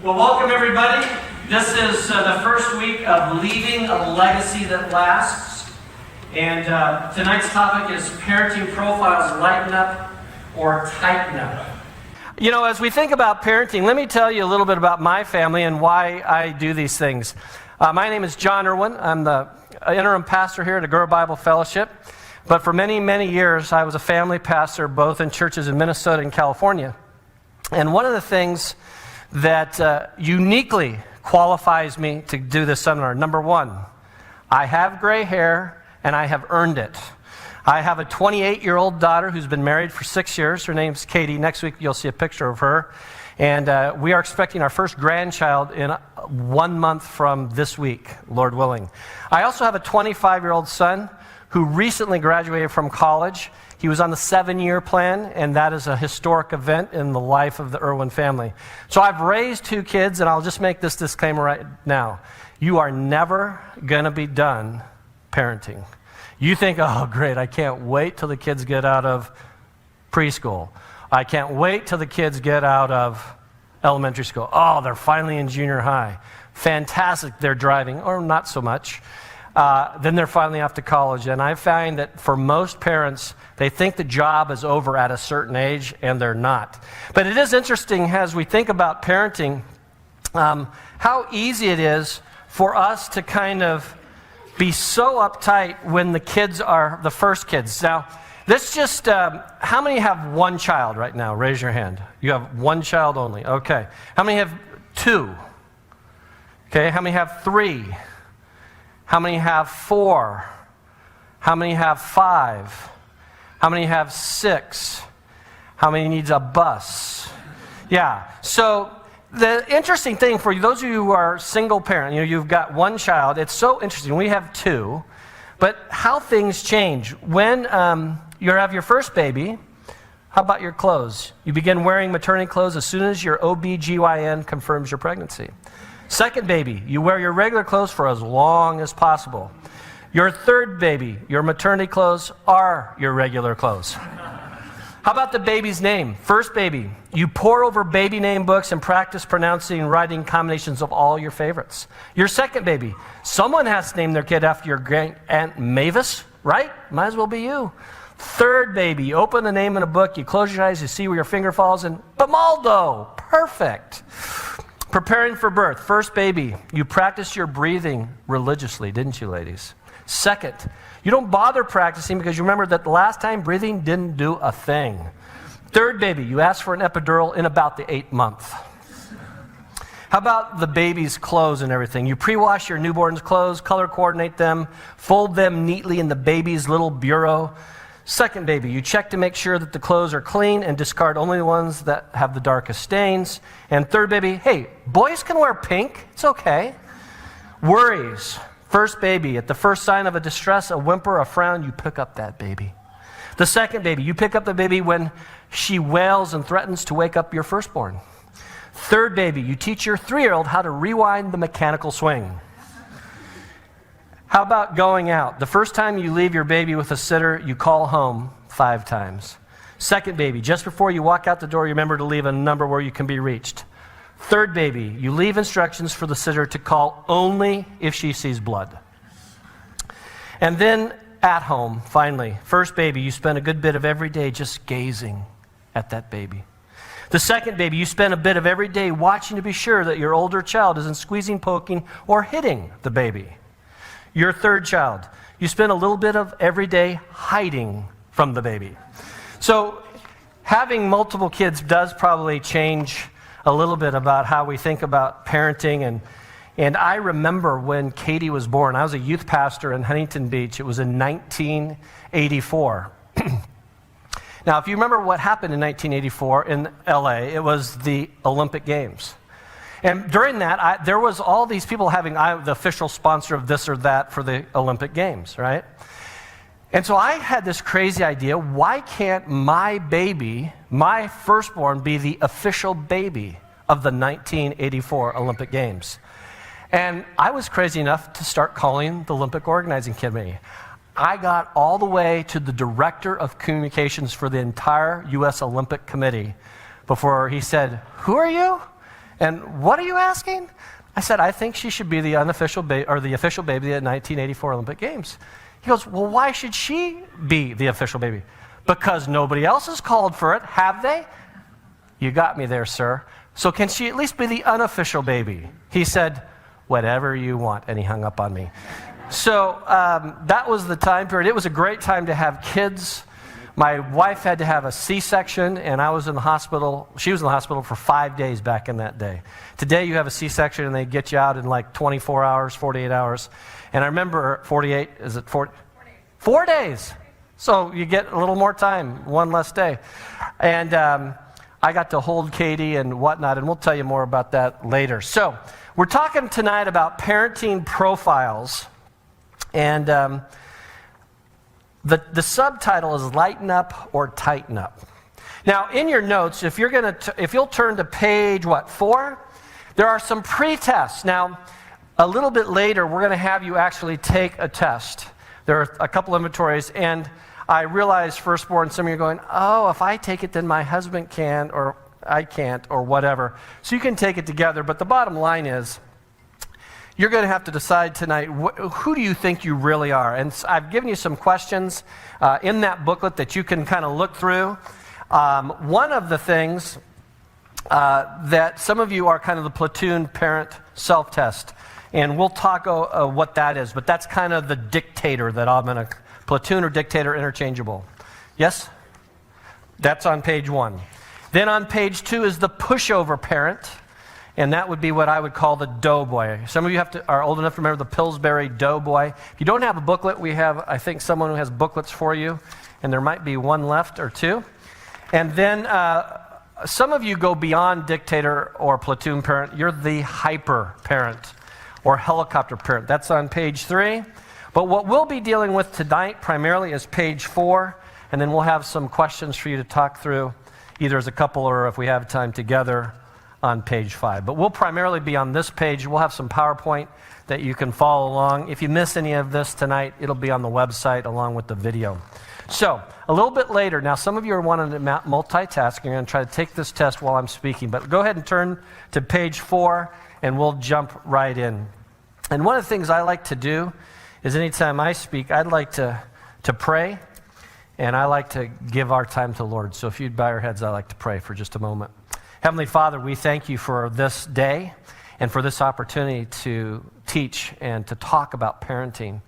Well, welcome everybody. This is the first week of Leaving a Legacy That Lasts. And tonight's topic is parenting profiles, lighten up or tighten up. You know, as we think about parenting, let me tell you a little bit about my family and why I do these things. My name is John Erwin. I'm the interim pastor here at Agora Bible Fellowship. But for many, many years, I was a family pastor both in churches in Minnesota and California. And one of the things that uniquely qualifies me to do this seminar, number one, I have gray hair and I have earned it. I have a 28-year-old daughter who's been married for 6 years. Her name's Katie. Next week you'll see a picture of her. And we are expecting our first grandchild in 1 month from this week, Lord willing. I also have a 25-year-old son who recently graduated from college. He was on the 7-year plan, and that is a historic event in the life of the Erwin family. So I've raised 2 kids, and I'll just make this disclaimer right now. You are never going to be done parenting. You think, oh, great, I can't wait till the kids get out of preschool. I can't wait till the kids get out of elementary school. Oh, they're finally in junior high. Fantastic, they're driving, or not so much. Then they're finally off to college. And I find that for most parents, they think the job is over at a certain age, and they're not. But it is interesting as we think about parenting, how easy it is for us to kind of be so uptight when the kids are the first kids. Now, let's just, how many have one child right now? Raise your hand. You have one child only. Okay. How many have 2? Okay. How many have 3? How many have 4? How many have 5? How many have 6? How many needs a bus? Yeah. So the interesting thing for you, those of you who are single parent, you've got one child, it's so interesting. We have 2, but how things change. When you have your first baby, how about your clothes? You begin wearing maternity clothes as soon as your OB/GYN confirms your pregnancy. Second baby, you wear your regular clothes for as long as possible. Your third baby, your maternity clothes are your regular clothes. How about the baby's name? First baby, you pore over baby name books and practice pronouncing and writing combinations of all your favorites. Your second baby, someone has to name their kid after your great Aunt Mavis, right? Might as well be you. Third baby, you open the name in a book, you close your eyes, you see where your finger falls, and Bamaldo, perfect. Preparing for birth. First baby, you practice your breathing religiously, didn't you, ladies? Second, you don't bother practicing because you remember that the last time breathing didn't do a thing. Third baby, you ask for an epidural in about the 8th month. How about the baby's clothes and everything? You pre-wash your newborn's clothes, color coordinate them, fold them neatly in the baby's little bureau. Second baby, you check to make sure that the clothes are clean and discard only the ones that have the darkest stains. And third baby, hey, boys can wear pink. It's okay. Worries. First baby, at the first sign of a distress, a whimper, a frown, you pick up that baby. The second baby, you pick up the baby when she wails and threatens to wake up your firstborn. Third baby, you teach your 3-year-old how to rewind the mechanical swing. How about going out? The first time you leave your baby with a sitter, you call home 5 times. Second baby, just before you walk out the door, you remember to leave a number where you can be reached. Third baby, you leave instructions for the sitter to call only if she sees blood. And then at home, finally, first baby, you spend a good bit of every day just gazing at that baby. The second baby, you spend a bit of every day watching to be sure that your older child isn't squeezing, poking, or hitting the baby. Your third child, you spend a little bit of every day hiding from the baby. So having multiple kids does probably change a little bit about how we think about parenting. And I remember when Katie was born. I was a youth pastor in Huntington Beach. It was in 1984. Now, if you remember what happened in 1984 in LA, it was the Olympic Games. And during that, there was all these people having, the official sponsor of this or that for the Olympic Games, right? And so I had this crazy idea, why can't my baby, my firstborn, be the official baby of the 1984 Olympic Games? And I was crazy enough to start calling the Olympic Organizing Committee. I got all the way to the director of communications for the entire U.S. Olympic Committee before he said, "Who are you?" And what are you asking? I said, I think she should be the unofficial or the official baby at 1984 Olympic Games. He goes, well, why should she be the official baby? Because nobody else has called for it, have they? You got me there, sir. So can she at least be the unofficial baby? He said, whatever you want, and he hung up on me. So that was the time period. It was a great time to have kids. My wife had to have a C-section, and I was in the hospital. She was in the hospital for 5 days back in that day. Today, you have a C-section, and they get you out in like 24 hours, 48 hours. And I remember 48, is it 4? 4 days. So you get a little more time, one less day. And I got to hold Katie and whatnot, and we'll tell you more about that later. So we're talking tonight about parenting profiles. And the subtitle is Lighten Up or Tighten Up. Now, in your notes, if you'll turn to page, 4? There are some pre-tests. Now, a little bit later, we're going to have you actually take a test. There are a couple inventories, and I realize, firstborn, some of you are going, oh, if I take it, then my husband can, or I can't, or whatever. So you can take it together, but the bottom line is, you're going to have to decide tonight, who do you think you really are? And I've given you some questions in that booklet that you can kind of look through. One of the things that some of you are kind of the platoon parent self-test. And we'll talk what that is. But that's kind of the dictator that I'm going to, platoon or dictator interchangeable. Yes? That's on page 1. Then on page 2 is the pushover parent. And that would be what I would call the doughboy. Some of you are old enough to remember the Pillsbury doughboy. If you don't have a booklet, we have, I think, someone who has booklets for you. And there might be one left or two. And then some of you go beyond dictator or platoon parent. You're the hyper parent or helicopter parent. That's on page 3. But what we'll be dealing with tonight primarily is page 4. And then we'll have some questions for you to talk through, either as a couple or if we have time together, on page 5. But we'll primarily be on this page. We'll have some PowerPoint that you can follow along. If you miss any of this tonight, it'll be on the website along with the video. So, a little bit later, now some of you are wanting to multitask. You're going to try to take this test while I'm speaking. But go ahead and turn to page 4, and we'll jump right in. And one of the things I like to do is anytime I speak, I'd like to pray, and I like to give our time to the Lord. So if you'd bow your heads, I'd like to pray for just a moment. Heavenly Father, we thank you for this day and for this opportunity to teach and to talk about parenting.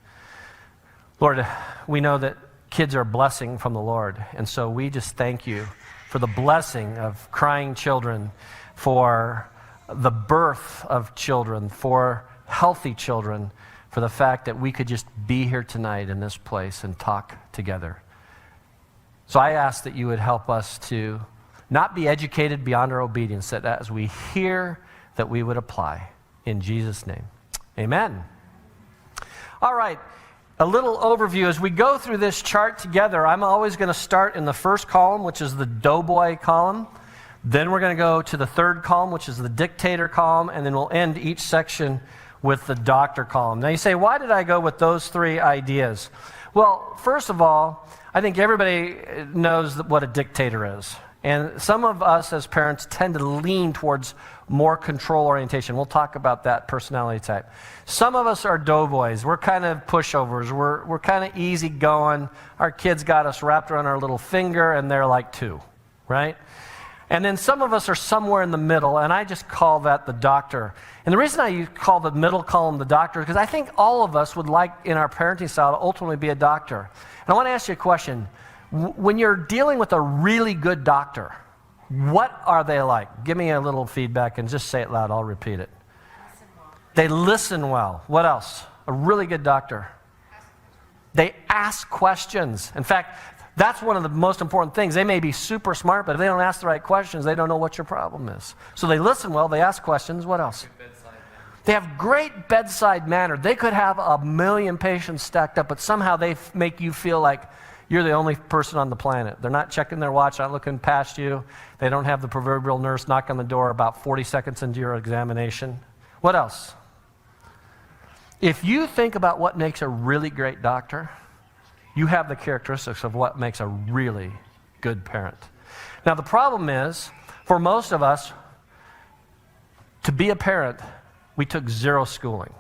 Lord, we know that kids are a blessing from the Lord, and so we just thank you for the blessing of crying children, for the birth of children, for healthy children, for the fact that we could just be here tonight in this place and talk together. So I ask that you would help us to not be educated beyond our obedience, that as we hear, that we would apply. In Jesus' name, amen. All right, a little overview. As we go through this chart together, I'm always going to start in the first column, which is the doughboy column. Then we're going to go to the third column, which is the dictator column, and then we'll end each section with the doctor column. Now you say, why did I go with those 3 ideas? Well, first of all, I think everybody knows what a dictator is. And some of us as parents tend to lean towards more control orientation. We'll talk about that personality type. Some of us are doughboys. We're kind of pushovers. We're kind of easygoing. Our kids got us wrapped around our little finger, and they're like 2, right? And then some of us are somewhere in the middle, and I just call that the doctor. And the reason I call the middle column the doctor is because I think all of us would like, in our parenting style, to ultimately be a doctor. And I want to ask you a question. When you're dealing with a really good doctor, what are they like? Give me a little feedback and just say it loud. I'll repeat it. They listen well. What else? A really good doctor. They ask questions. In fact, that's one of the most important things. They may be super smart, but if they don't ask the right questions, they don't know what your problem is. So they listen well. They ask questions. What else? They have great bedside manner. They could have 1,000,000 patients stacked up, but somehow they make you feel like you're the only person on the planet. They're not checking their watch, not looking past you. They don't have the proverbial nurse knock on the door about 40 seconds into your examination. What else? If you think about what makes a really great doctor, you have the characteristics of what makes a really good parent. Now, the problem is, for most of us, To be a parent, we took zero schooling.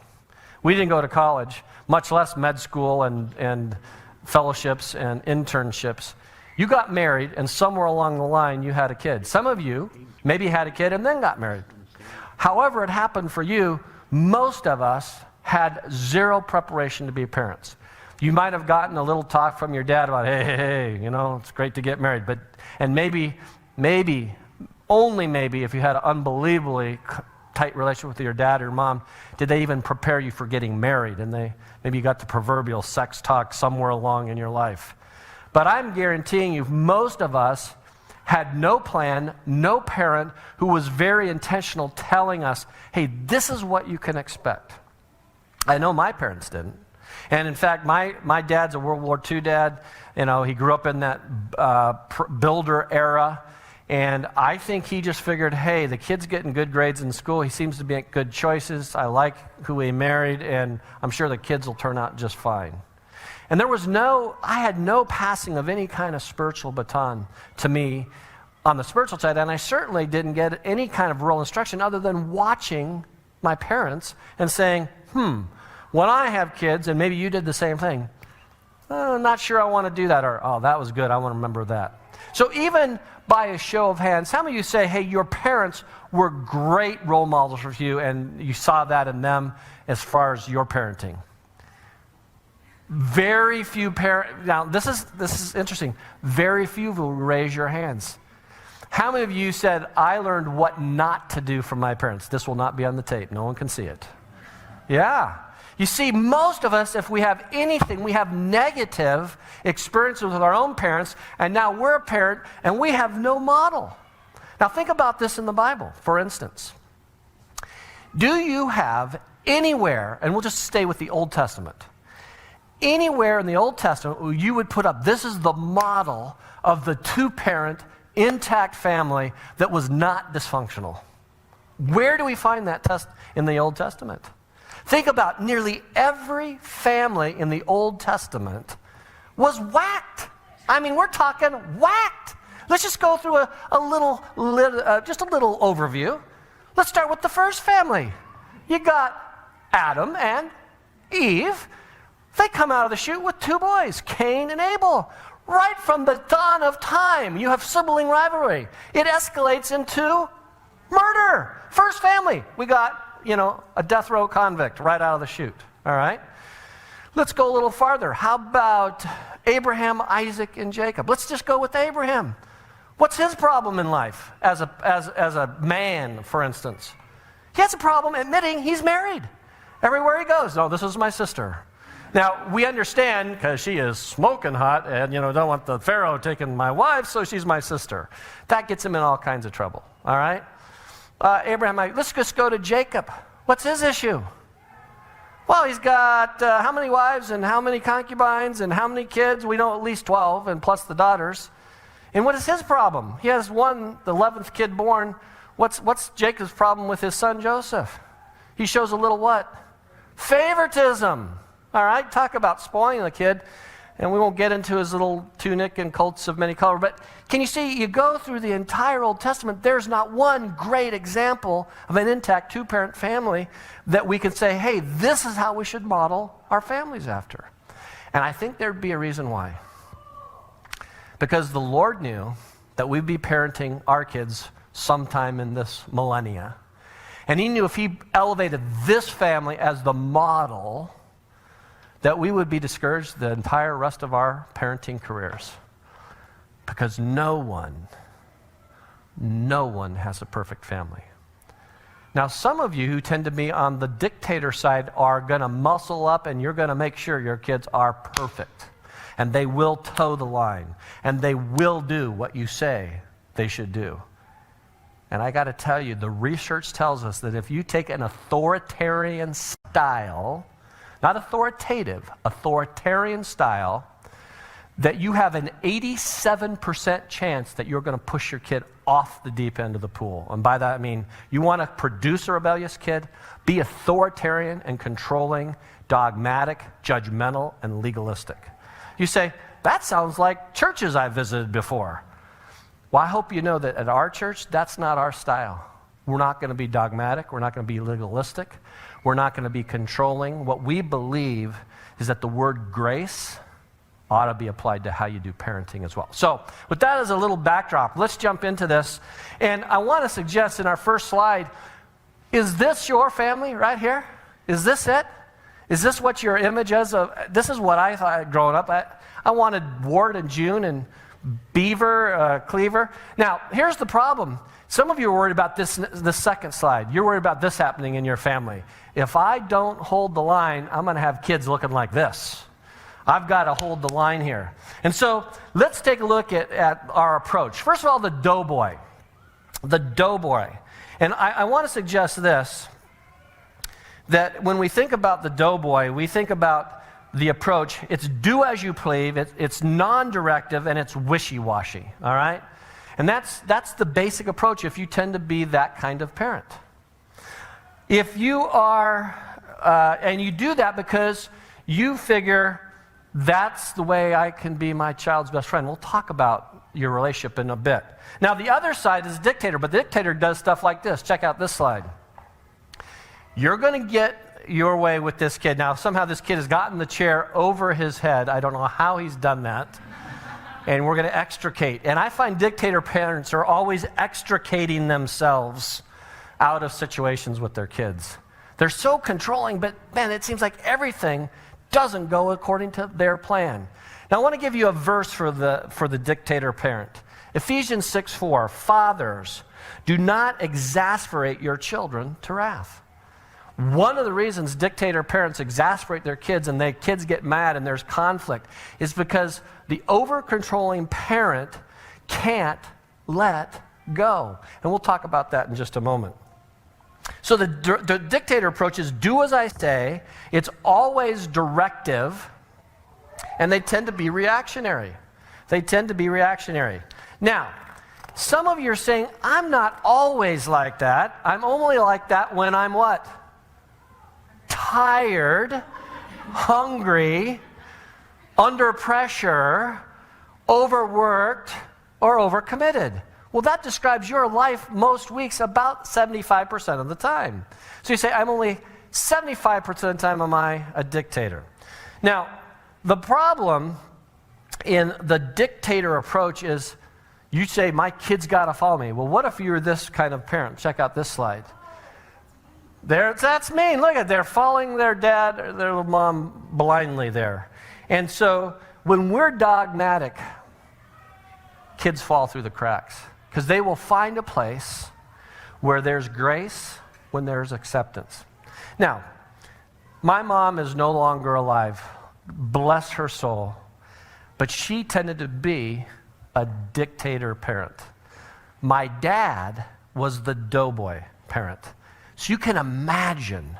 We didn't go to college, much less med school and fellowships and internships. You got married, and somewhere along the line, you had a kid. Some of you maybe had a kid and then got married. However it happened for you, most of us had zero preparation to be parents. You might have gotten a little talk from your dad about, hey, it's great to get married. And maybe, only maybe, if you had an unbelievably tight relationship with your dad or mom, did they even prepare you for getting married? And maybe you got the proverbial sex talk somewhere along in your life. But I'm guaranteeing you, most of us had no plan, no parent who was very intentional telling us, hey, this is what you can expect. I know my parents didn't. And in fact, my dad's a World War II dad. He grew up in that builder era. And I think he just figured, hey, the kid's getting good grades in school. He seems to be making good choices. I like who he married, and I'm sure the kids will turn out just fine. And I had no passing of any kind of spiritual baton to me on the spiritual side, and I certainly didn't get any kind of real instruction other than watching my parents and saying, when I have kids, and maybe you did the same thing, I'm not sure I want to do that, or, oh, that was good, I want to remember that. So even by a show of hands, how many of you say, hey, your parents were great role models for you, and you saw that in them as far as your parenting? Very few parents, now this is interesting, very few will raise your hands. How many of you said, I learned what not to do from my parents? This will not be on the tape, no one can see it. Yeah. You see, most of us, if we have anything, we have negative experiences with our own parents, and now we're a parent, and we have no model. Now think about this in the Bible, for instance. Do you have anywhere, and we'll just stay with the Old Testament, anywhere in the Old Testament where you would put up, this is the model of the two-parent, intact family that was not dysfunctional? Where do we find that in the Old Testament? Think about nearly every family in the Old Testament was whacked. I mean, we're talking whacked. Let's just go through a little overview. Let's start with the first family. You got Adam and Eve. They come out of the chute with two boys, Cain and Abel. Right from the dawn of time, you have sibling rivalry. It escalates into murder. First family, we got a death row convict right out of the chute, all right? Let's go a little farther. How about Abraham, Isaac, and Jacob? Let's just go with Abraham. What's his problem in life as a man, for instance? He has a problem admitting he's married. Everywhere he goes, no, this is my sister. Now, we understand, because she is smoking hot, and, don't want the Pharaoh taking my wife, so she's my sister. That gets him in all kinds of trouble, all right? Abraham, let's just go to Jacob. What's his issue? Well, he's got how many wives and how many concubines and how many kids? We know at least 12, and plus the daughters. And what is his problem? He has the 11th kid born. What's Jacob's problem with his son Joseph? He shows a little what? Favoritism. All right, talk about spoiling the kid. And we won't get into his little tunic and coats of many colors. But can you see, you go through the entire Old Testament, there's not one great example of an intact two-parent family that we can say, hey, this is how we should model our families after. And I think there'd be a reason why. Because the Lord knew that we'd be parenting our kids sometime in this millennia. And he knew if he elevated this family as the model, that we would be discouraged the entire rest of our parenting careers. Because no one has a perfect family. Now, some of you who tend to be on the dictator side are going to muscle up and you're going to make sure your kids are perfect. And they will toe the line. And they will do what you say they should do. And I got to tell you, the research tells us that if you take an authoritarian style, not authoritative, authoritarian style, that you have an 87% chance that you're going to push your kid off the deep end of the pool. And by that I mean, you want to produce a rebellious kid, be authoritarian and controlling, dogmatic, judgmental, and legalistic. You say, that sounds like churches I visited before. Well, I hope you know that at our church, that's not our style. We're not going to be dogmatic. We're not going to be legalistic. We're not going to be controlling. What we believe is that the word grace ought to be applied to how you do parenting as well. So with that as a little backdrop, let's jump into this. And I want to suggest in our first slide, is this your family right here? Is this it? Is this what your image is of? This is what I thought growing up. I wanted Ward and June and Beaver, Cleaver. Now, here's the problem. Some of you are worried about this second slide. You're worried about this happening in your family. If I don't hold the line, I'm going to have kids looking like this. I've got to hold the line here. And so let's take a look at our approach. First of all, the doughboy. The doughboy. And I want to suggest this, that when we think about the doughboy, we think about the approach. It's do as you please, it's non-directive, and it's wishy-washy, all right? And that's the basic approach if you tend to be that kind of parent. If you are, and you do that because you figure that's the way I can be my child's best friend. We'll talk about your relationship in a bit. Now, the other side is dictator, but the dictator does stuff like this. Check out this slide. You're going to get your way with this kid. Now, somehow this kid has gotten the chair over his head. I don't know how he's done that. And we're going to extricate. And I find dictator parents are always extricating themselves out of situations with their kids. They're so controlling, but man, it seems like everything doesn't go according to their plan. Now, I want to give you a verse for the dictator parent. Ephesians 6:4, fathers, do not exasperate your children to wrath. One of the reasons dictator parents exasperate their kids and their kids get mad and there's conflict is because the over-controlling parent can't let go. And we'll talk about that in just a moment. So the dictator approach is do as I say. It's always directive, and they tend to be reactionary. Now, some of you are saying, I'm not always like that. I'm only like that when I'm what? Tired, hungry, under pressure, overworked, or overcommitted. Well, that describes your life most weeks about 75% of the time. So you say, I'm only 75% of the time am I a dictator. Now, the problem in the dictator approach is you say, my kid's got to follow me. Well, what if you're this kind of parent? Check out this slide. That's mean. Look at, they're following their dad or their mom blindly there. And so when we're dogmatic, kids fall through the cracks because they will find a place where there's grace when there's acceptance. Now, my mom is no longer alive. Bless her soul. But she tended to be a dictator parent. My dad was the doughboy parent. So you can imagine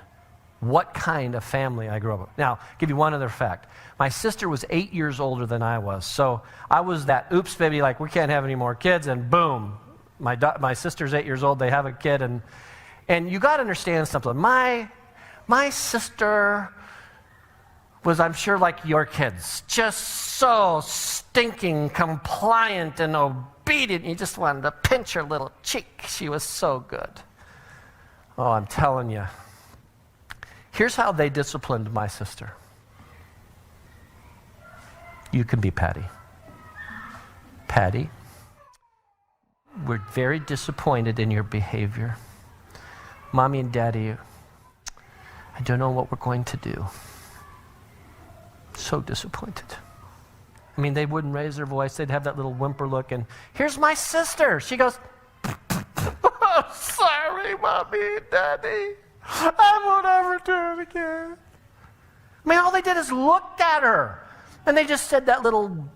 what kind of family I grew up with. Now, I'll give you one other fact. My sister was 8 years older than I was. So I was that oops baby, like we can't have any more kids, and boom, my sister's 8 years old, they have a kid, and you got to understand something. My sister was, I'm sure, like your kids, just so stinking compliant and obedient. You just wanted to pinch her little cheek. She was so good. Oh, I'm telling you. Here's how they disciplined my sister. You can be Patty. Patty, we're very disappointed in your behavior. Mommy and Daddy, I don't know what we're going to do. So disappointed. I mean, they wouldn't raise their voice. They'd have that little whimper look, and here's my sister. She goes, oh, sorry, Mommy and Daddy. I won't ever do it again. I mean, all they did is looked at her, and they just said that little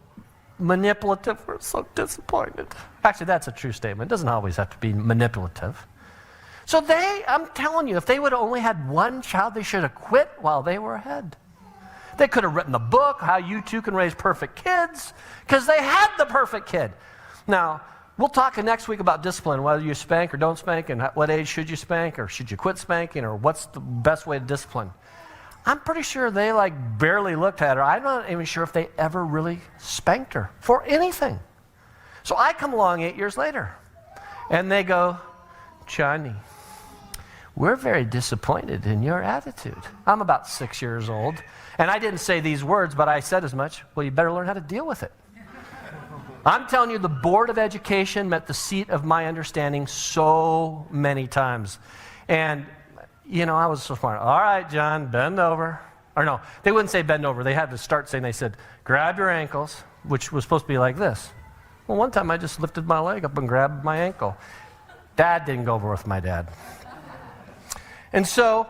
manipulative, we're so disappointed. Actually, that's a true statement. It doesn't always have to be manipulative. So I'm telling you, if they would have only had one child, they should have quit while they were ahead. They could have written the book, How You Too Can Raise Perfect Kids, because they had the perfect kid. Now, we'll talk next week about discipline, whether you spank or don't spank, and at what age should you spank, or should you quit spanking, or what's the best way to discipline. I'm pretty sure they barely looked at her. I'm not even sure if they ever really spanked her for anything. So I come along 8 years later, and they go, Johnny, we're very disappointed in your attitude. I'm about 6 years old, and I didn't say these words, but I said as much. Well, you better learn how to deal with it. I'm telling you, the Board of Education met the seat of my understanding so many times. And, you know, I was so smart. All right, John, bend over. Or no, they wouldn't say bend over. They had to start saying, they said, grab your ankles, which was supposed to be like this. Well, one time I just lifted my leg up and grabbed my ankle. Dad didn't go over with my dad. And so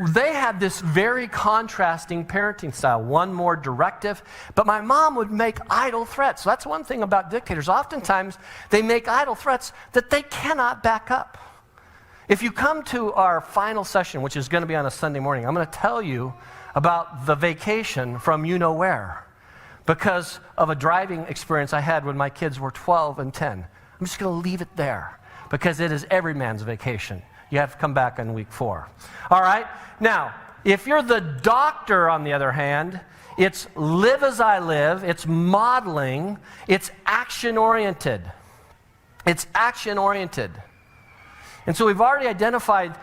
they had this very contrasting parenting style, one more directive, but my mom would make idle threats. So that's one thing about dictators. Oftentimes, they make idle threats that they cannot back up. If you come to our final session, which is going to be on a Sunday morning, I'm going to tell you about the vacation from you-know-where because of a driving experience I had when my kids were 12 and 10. I'm just going to leave it there because it is every man's vacation. You have to come back in week 4. All right? Now, if you're the doctor, on the other hand, it's live as I live, it's modeling, it's action-oriented. It's action-oriented. And so we've already identified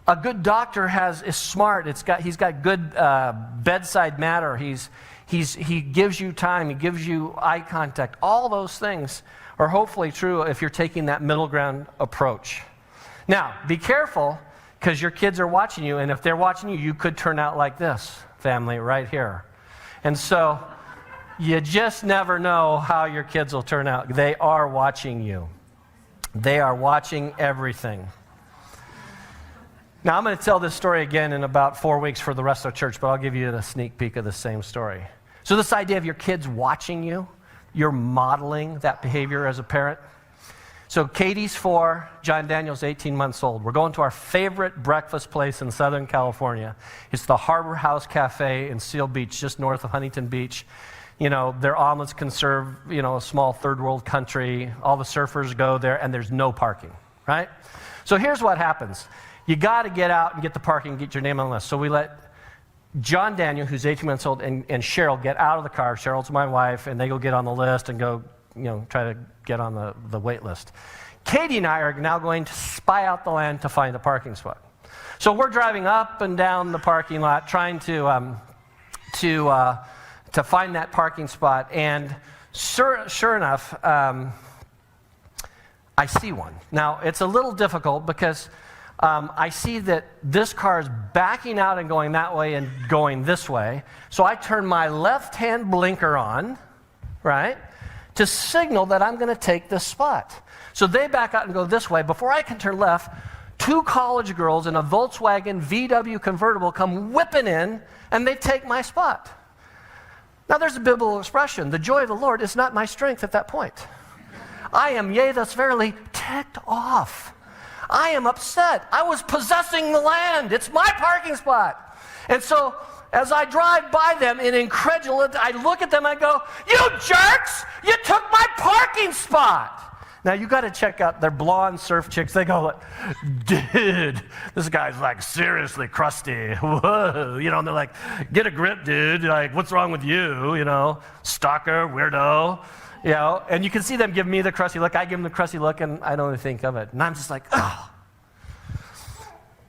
a good doctor is smart. He's got good bedside manner. He gives you time. He gives you eye contact. All those things are hopefully true if you're taking that middle ground approach. Now, be careful because your kids are watching you, and if they're watching you, you could turn out like this, family, right here. And so you just never know how your kids will turn out. They are watching you. They are watching everything. Now, I'm going to tell this story again in about 4 weeks for the rest of the church, but I'll give you a sneak peek of the same story. So this idea of your kids watching you, you're modeling that behavior as a parent. So Katie's 4, John Daniel's 18 months old. We're going to our favorite breakfast place in Southern California. It's the Harbor House Cafe in Seal Beach, just north of Huntington Beach. You know, their omelets can serve, you know, a small third world country. All the surfers go there, and there's no parking, right? So here's what happens. You got to get out and get the parking and get your name on the list. So we let John Daniel, who's 18 months old, and Cheryl get out of the car. Cheryl's my wife, and they go get on the list and go, you know, try to get on the wait list. Katie and I are now going to spy out the land to find a parking spot. So we're driving up and down the parking lot trying to find that parking spot, and sure enough, I see one. Now, it's a little difficult because I see that this car is backing out and going that way and going this way. So I turn my left-hand blinker on, right, to signal that I'm going to take this spot. So they back out and go this way. Before I can turn left, 2 college girls in a Volkswagen VW convertible come whipping in, and they take my spot. Now, there's a biblical expression. The joy of the Lord is not my strength at that point. I am, yea, thus verily, ticked off. I am upset. I was possessing the land. It's my parking spot. And so, as I drive by them in incredulity, I look at them and I go, you jerks! You took my parking spot! Now, you got to check out their blonde surf chicks. They go, dude, this guy's like seriously crusty. Whoa. You know, and they're like, get a grip, dude. Like, what's wrong with you? You know, stalker, weirdo. You know, and you can see them give me the crusty look. I give them the crusty look, and I don't even think of it. And I'm just like, oh.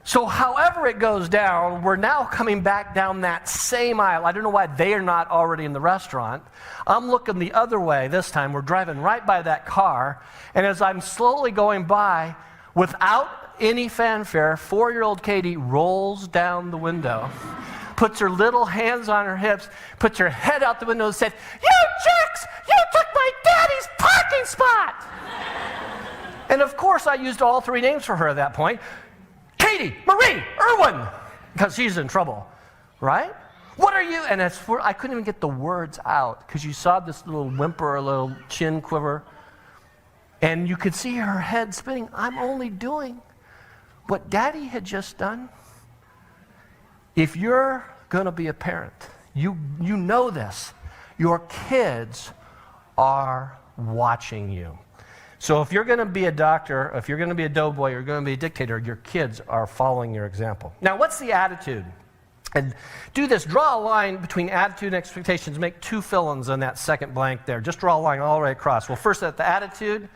So however it goes down, we're now coming back down that same aisle. I don't know why they are not already in the restaurant. I'm looking the other way this time. We're driving right by that car. And as I'm slowly going by, without any fanfare, 4-year-old Katie rolls down the window, puts her little hands on her hips, puts her head out the window and said, you jerks! You took my daddy's parking spot! And of course I used all 3 names for her at that point. Katie, Marie, Erwin, because she's in trouble, right? What are you? And I couldn't even get the words out because you saw this little whimper, a little chin quiver, and you could see her head spinning. I'm only doing what Daddy had just done. If you're going to be a parent, you know this. Your kids are watching you. So if you're going to be a doctor, if you're going to be a doughboy, you're going to be a dictator, your kids are following your example. Now, what's the attitude? And do this. Draw a line between attitude and expectations. Make 2 fill-ins on that second blank there. Just draw a line all the way across. Well, first, at the attitude,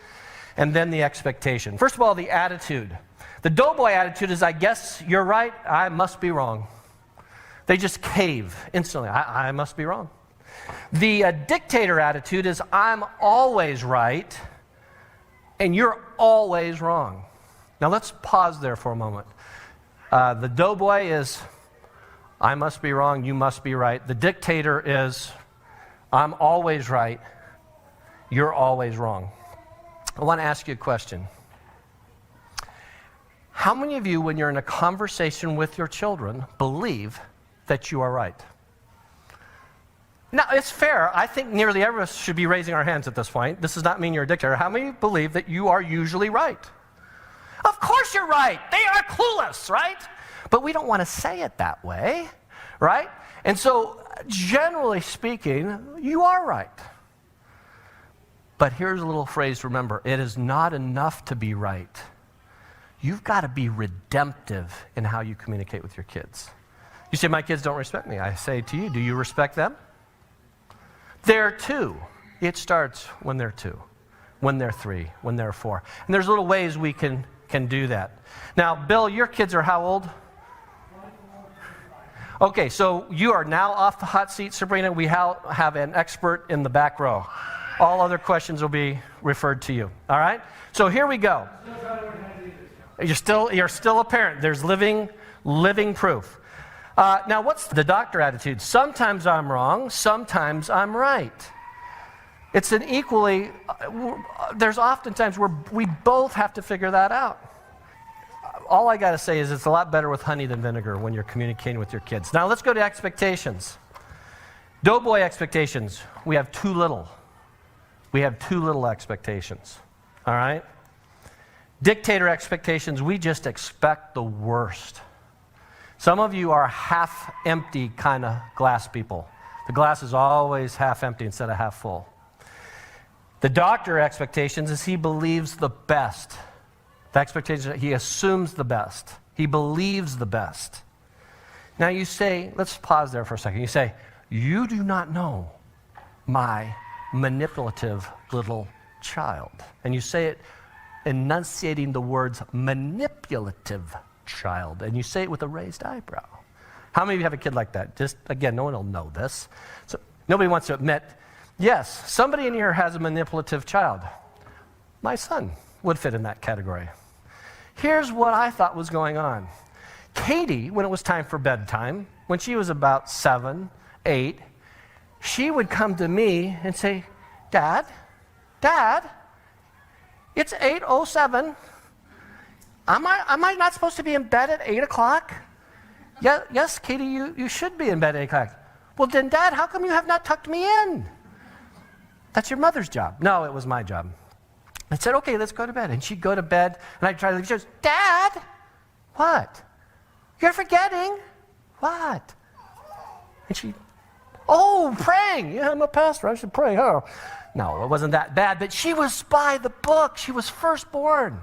and then the expectation. First of all, the attitude. The doughboy attitude is, I guess you're right, I must be wrong. They just cave instantly. I must be wrong. The dictator attitude is, I'm always right, and you're always wrong. Now let's pause there for a moment. The doughboy is, I must be wrong, you must be right. The dictator is, I'm always right, you're always wrong. I want to ask you a question. How many of you, when you're in a conversation with your children, believe that you are right? Now, it's fair. I think nearly every of us should be raising our hands at this point. This does not mean you're a dictator. How many believe that you are usually right? Of course you're right. They are clueless, right? But we don't want to say it that way, right? And so, generally speaking, you are right. But here's a little phrase to remember. It is not enough to be right. You've got to be redemptive in how you communicate with your kids. You say, my kids don't respect me. I say to you, do you respect them? They're 2. It starts when they're 2, when they're 3, when they're 4. And there's little ways we can do that. Now, Bill, your kids are how old? Okay, so you are now off the hot seat, Sabrina. We have an expert in the back row. All other questions will be referred to you. All right? So here we go. You're still a parent. There's living proof. Now, what's the doctor attitude? Sometimes I'm wrong, sometimes I'm right. It's an equally, there's often times where we both have to figure that out. All I got to say is it's a lot better with honey than vinegar when you're communicating with your kids. Now, let's go to expectations. Doughboy expectations, we have too little. We have too little expectations. All right? Dictator expectations, we just expect the worst. Some of you are half-empty kind of glass people. The glass is always half empty instead of half full. The doctor expectations is he believes the best. The expectation is he assumes the best. He believes the best. Now you say, let's pause there for a second. You say, you do not know my manipulative little child. And you say it enunciating the words manipulative child, and you say it with a raised eyebrow. How many of you have a kid like that? Just, again, no one will know this. So nobody wants to admit, yes, somebody in here has a manipulative child. My son would fit in that category. Here's what I thought was going on. Katie, when it was time for bedtime, when she was about 7, 8, she would come to me and say, Dad, it's 8:07. Am I not supposed to be in bed at 8 o'clock? Yes, Katie, you should be in bed at 8 o'clock. Well, then, Dad, how come you have not tucked me in? That's your mother's job. No, it was my job. I said, okay, let's go to bed. And she'd go to bed, and I'd try to leave. She goes, Dad, what? You're forgetting. What? And she, praying. Yeah, I'm a pastor. I should pray, huh? No, it wasn't that bad, but she was by the book. She was firstborn.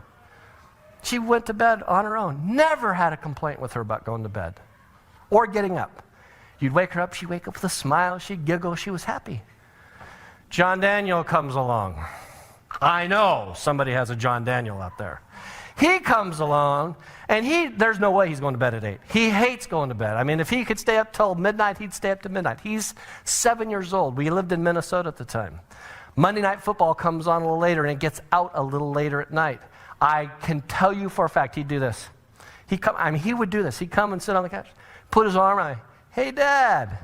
She went to bed on her own. Never had a complaint with her about going to bed or getting up. You'd wake her up, she'd wake up with a smile, she'd giggle, she was happy. John Daniel comes along. I know somebody has a John Daniel out there. He comes along, and there's no way he's going to bed at 8. He hates going to bed. I mean, if he could stay up till midnight, he'd stay up to midnight. He's 7 years old. We lived in Minnesota at the time. Monday Night Football comes on a little later, and it gets out a little later at night. I can tell you for a fact he'd do this. He would do this. He'd come and sit on the couch, put his arm around me. Hey, Dad.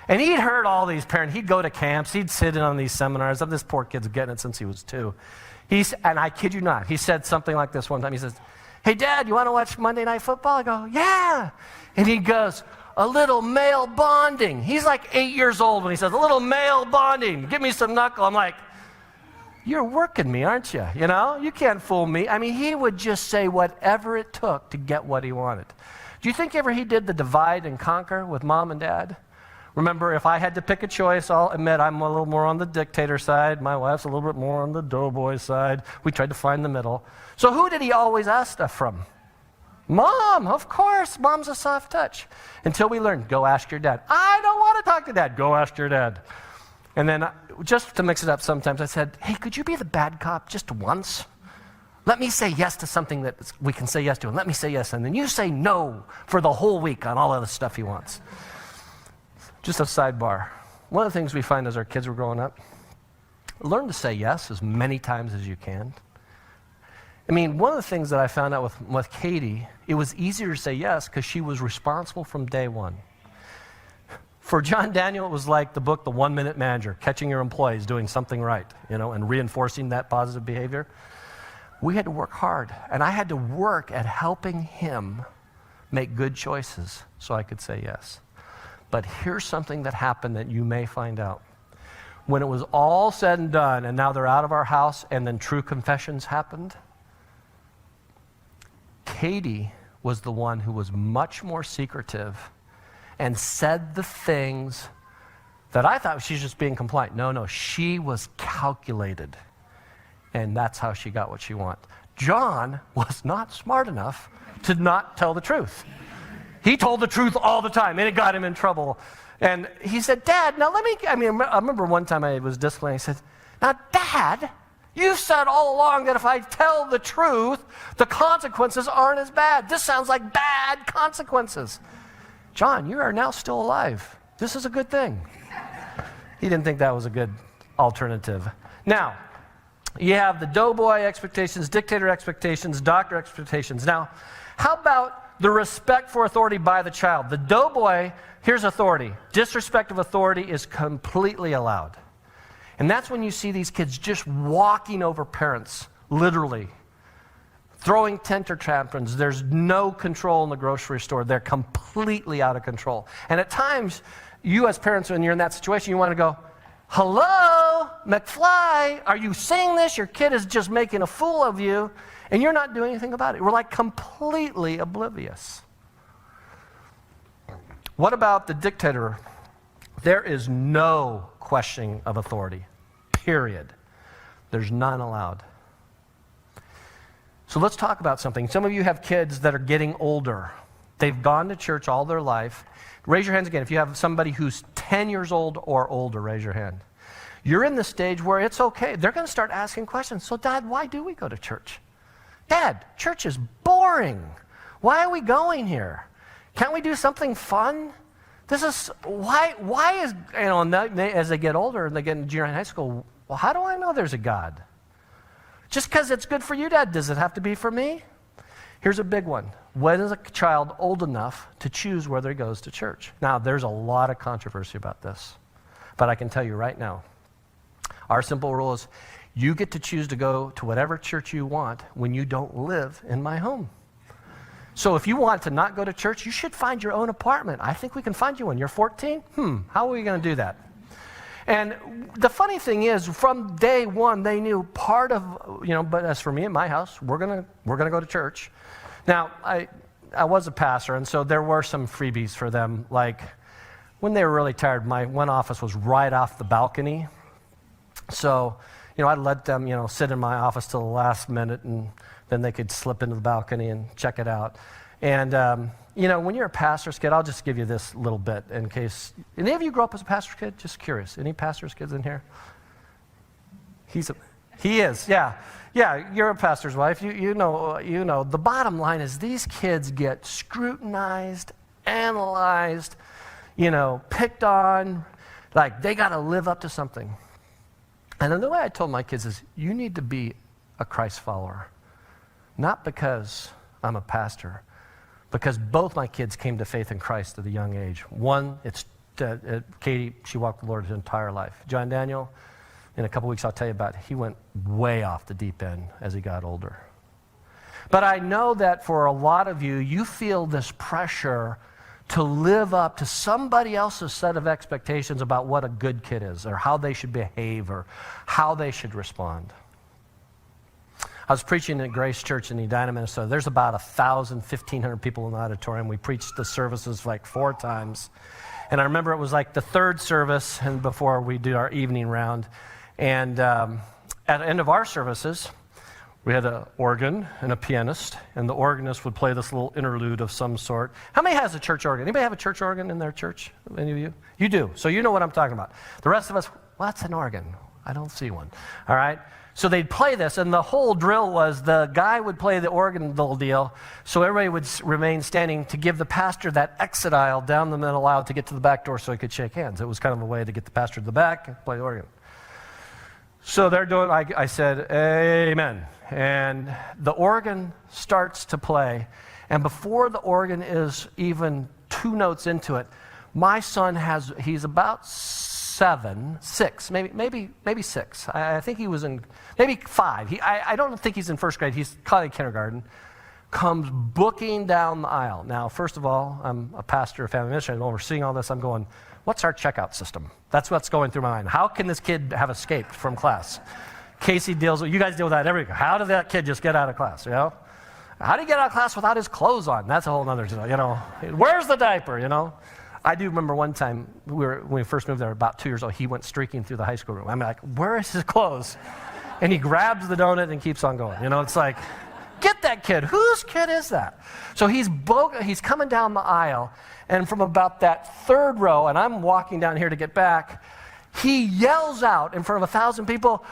And he'd heard all these parents. He'd go to camps. He'd sit in on these seminars. This poor kid's getting it since he was 2. And I kid you not, he said something like this one time. He says, hey, Dad, you want to watch Monday Night Football? I go, yeah. And he goes, a little male bonding. He's like 8 years old when he says, a little male bonding. Give me some knuckle. I'm like, you're working me, aren't you? You know, you can't fool me. I mean, he would just say whatever it took to get what he wanted. Do you think ever he did the divide and conquer with Mom and Dad? Remember, if I had to pick a choice, I'll admit I'm a little more on the dictator side. My wife's a little bit more on the doughboy side. We tried to find the middle. So who did he always ask stuff from? Mom, of course. Mom's a soft touch. Until we learned, go ask your dad. I don't want to talk to Dad. Go ask your dad. And then, just to mix it up sometimes, I said, hey, could you be the bad cop just once? Let me say yes to something that we can say yes to, and let me say yes, and then you say no for the whole week on all of the stuff he wants. Just a sidebar. One of the things we find as our kids were growing up, learn to say yes as many times as you can. I mean, one of the things that I found out with Katie, it was easier to say yes because she was responsible from day one. For John Daniel, it was like the book, The 1 Minute Manager, catching your employees doing something right, and reinforcing that positive behavior. We had to work hard, and I had to work at helping him make good choices so I could say yes. But here's something that happened that you may find out. When it was all said and done, and now they're out of our house, and then true confessions happened, Katie was the one who was much more secretive and said the things that I thought she's just being compliant. No, she was calculated. And that's how she got what she wanted. John was not smart enough to not tell the truth. He told the truth all the time, and it got him in trouble. And he said, Dad, now I remember one time I was disciplining, he said, now, Dad, you said all along that if I tell the truth, the consequences aren't as bad. This sounds like bad consequences. John, you are now still alive. This is a good thing. He didn't think that was a good alternative. Now, you have the doughboy expectations, dictator expectations, doctor expectations. Now, how about the respect for authority by the child? The doughboy, here's authority. Disrespect of authority is completely allowed. And that's when you see these kids just walking over parents, literally. Throwing temper tantrums. There's no control in the grocery store. They're completely out of control. And at times, you as parents, when you're in that situation, you want to go, hello, McFly, are you seeing this? Your kid is just making a fool of you, and you're not doing anything about it. We're like completely oblivious. What about the dictator? There is no questioning of authority, period. There's none allowed. So let's talk about something. Some of you have kids that are getting older. They've gone to church all their life. Raise your hands again. If you have somebody who's 10 years old or older, raise your hand. You're in the stage where it's okay. They're going to start asking questions. So, Dad, why do we go to church? Dad, church is boring. Why are we going here? Can't we do something fun? This is, why is, as they get older and they get into junior high school, well, how do I know there's a God? Just because it's good for you, Dad, does it have to be for me? Here's a big one. When is a child old enough to choose whether he goes to church? Now, there's a lot of controversy about this, but I can tell you right now, our simple rule is you get to choose to go to whatever church you want when you don't live in my home. So if you want to not go to church, you should find your own apartment. I think we can find you one. You're 14? How are we going to do that? And the funny thing is, from day one, they knew part of, but as for me in my house, we're gonna go to church. Now, I was a pastor, and so there were some freebies for them. Like, when they were really tired, my one office was right off the balcony. So, I'd let them, sit in my office till the last minute, and then they could slip into the balcony and check it out. And, when you're a pastor's kid, I'll just give you this little bit in case. Any of you grew up as a pastor's kid? Just curious. Any pastor's kids in here? He is, yeah. Yeah, you're a pastor's wife. You know. The bottom line is these kids get scrutinized, analyzed, picked on. Like, they got to live up to something. And then the way I told my kids is, you need to be a Christ follower. Not because I'm a pastor, because both my kids came to faith in Christ at a young age. One, it's Katie, she walked with the Lord her entire life. John Daniel, in a couple weeks I'll tell you about it. He went way off the deep end as he got older. But I know that for a lot of you, you feel this pressure to live up to somebody else's set of expectations about what a good kid is, or how they should behave, or how they should respond. I was preaching at Grace Church in Edina, Minnesota. There's about 1,500 people in the auditorium. We preached the services like 4 times. And I remember it was like the 3rd service and before we do our evening round. And at the end of our services, We had an organ and a pianist, and the organist would play this little interlude of some sort. How many has a church organ? Anybody have a church organ in their church? Any of you? You do, so you know what I'm talking about. The rest of us, what's an organ? I don't see one. All right? So they'd play this, and the whole drill was the guy would play the organ little deal, so everybody would remain standing to give the pastor that exit aisle down the middle aisle to get to the back door so he could shake hands. It was kind of a way to get the pastor to the back and play the organ. So they're doing, I said, amen. And the organ starts to play, and before the organ is even 2 notes into it, my son he's about 6, maybe 6. I think he was in, maybe 5. I don't think he's in first grade. He's probably kindergarten. Comes booking down the aisle. Now, first of all, I'm a pastor of family ministry. I'm overseeing all this. I'm going, what's our checkout system? That's what's going through my mind. How can this kid have escaped from class? Casey deals with, you guys deal with that every week. How did that kid just get out of class, you know? How did he get out of class without his clothes on? That's a whole other, you know. Where's the diaper, you know? I do remember one time, when we first moved there, about 2 years old, he went streaking through the high school room. I'm like, where is his clothes? And he grabs the donut and keeps on going. You know, it's like, get that kid. Whose kid is that? So he's coming down the aisle, and from about that 3rd row, and I'm walking down here to get back, he yells out in front of 1,000 people,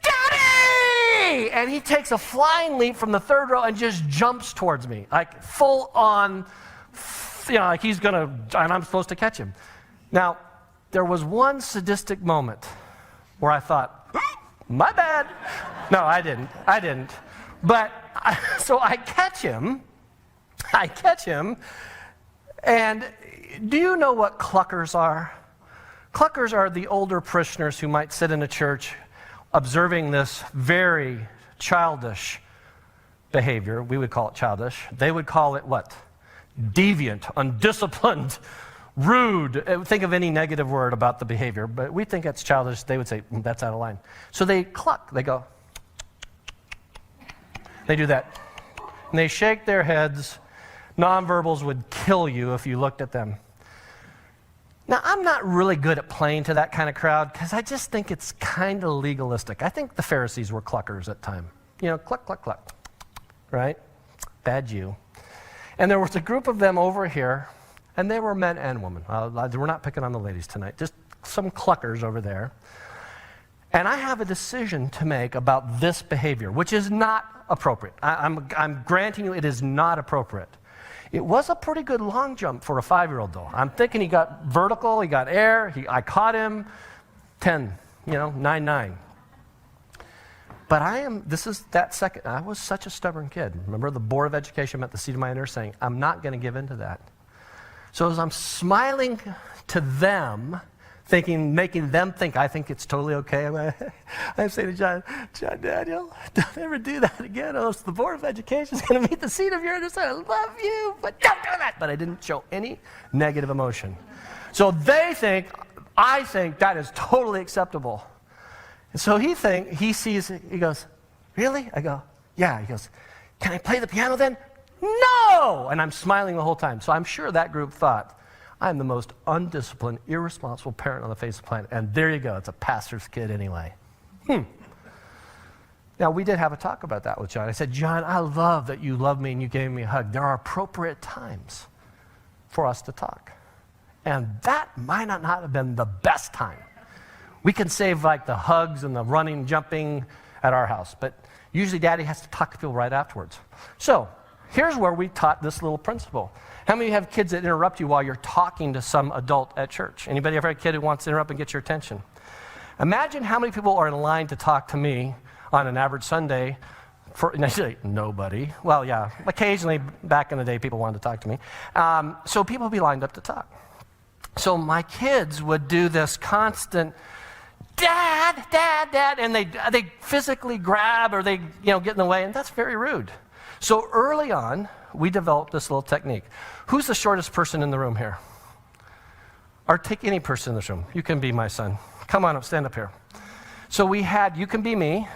"Daddy!" And he takes a flying leap from the 3rd row and just jumps towards me, like full on, you know, like he's gonna, and I'm supposed to catch him. Now, there was one sadistic moment where I thought, my bad. No, I didn't. But, so I catch him, and do you know what cluckers are? Cluckers are the older parishioners who might sit in a church observing this very childish behavior. We would call it childish. They would call it what? Deviant, undisciplined, rude. Think of any negative word about the behavior, but we think it's childish. They would say, that's out of line. So they cluck. They go. They do that. And they shake their heads. Nonverbals would kill you if you looked at them. Now, I'm not really good at playing to that kind of crowd because I just think it's kind of legalistic. I think the Pharisees were cluckers at time. You know, cluck, cluck, cluck, right? Bad Jew. And there was a group of them over here, and they were men and women. We're not picking on the ladies tonight, just some cluckers over there. And I have a decision to make about this behavior, which is not appropriate. I'm granting you it is not appropriate. It was a pretty good long jump for a 5-year-old, though. I'm thinking he got vertical, he got air, I caught him, 10, 9. But this is that second, I was such a stubborn kid. Remember, the Board of Education met the seat of my inner saying, I'm not going to give in to that. So as I'm smiling to them, making them think I think it's totally okay, I'm saying to John Daniel, don't ever do that again, or else the Board of Education is going to meet the seat of your inner saying, I love you, but don't do that. But I didn't show any negative emotion. So I think that is totally acceptable. And so he sees it, he goes, really? I go, yeah. He goes, can I play the piano then? No! And I'm smiling the whole time. So I'm sure that group thought, I'm the most undisciplined, irresponsible parent on the face of the planet. And there you go, it's a pastor's kid anyway. Now, we did have a talk about that with John. I said, John, I love that you love me and you gave me a hug. There are appropriate times for us to talk. And that might not have been the best time. We can save like the hugs and the running, jumping at our house, but usually Daddy has to talk to people right afterwards. So here's where we taught this little principle. How many of you have kids that interrupt you while you're talking to some adult at church? Anybody ever have a kid who wants to interrupt and get your attention? Imagine how many people are in line to talk to me on an average Sunday. Nobody. Well, yeah, occasionally back in the day people wanted to talk to me. So people would be lined up to talk. So my kids would do this constant, Dad, Dad, Dad, and they physically grab or they get in the way, and that's very rude. So early on, we developed this little technique. Who's the shortest person in the room here? Or take any person in this room. You can be my son. Come on up, stand up here. So you can be me,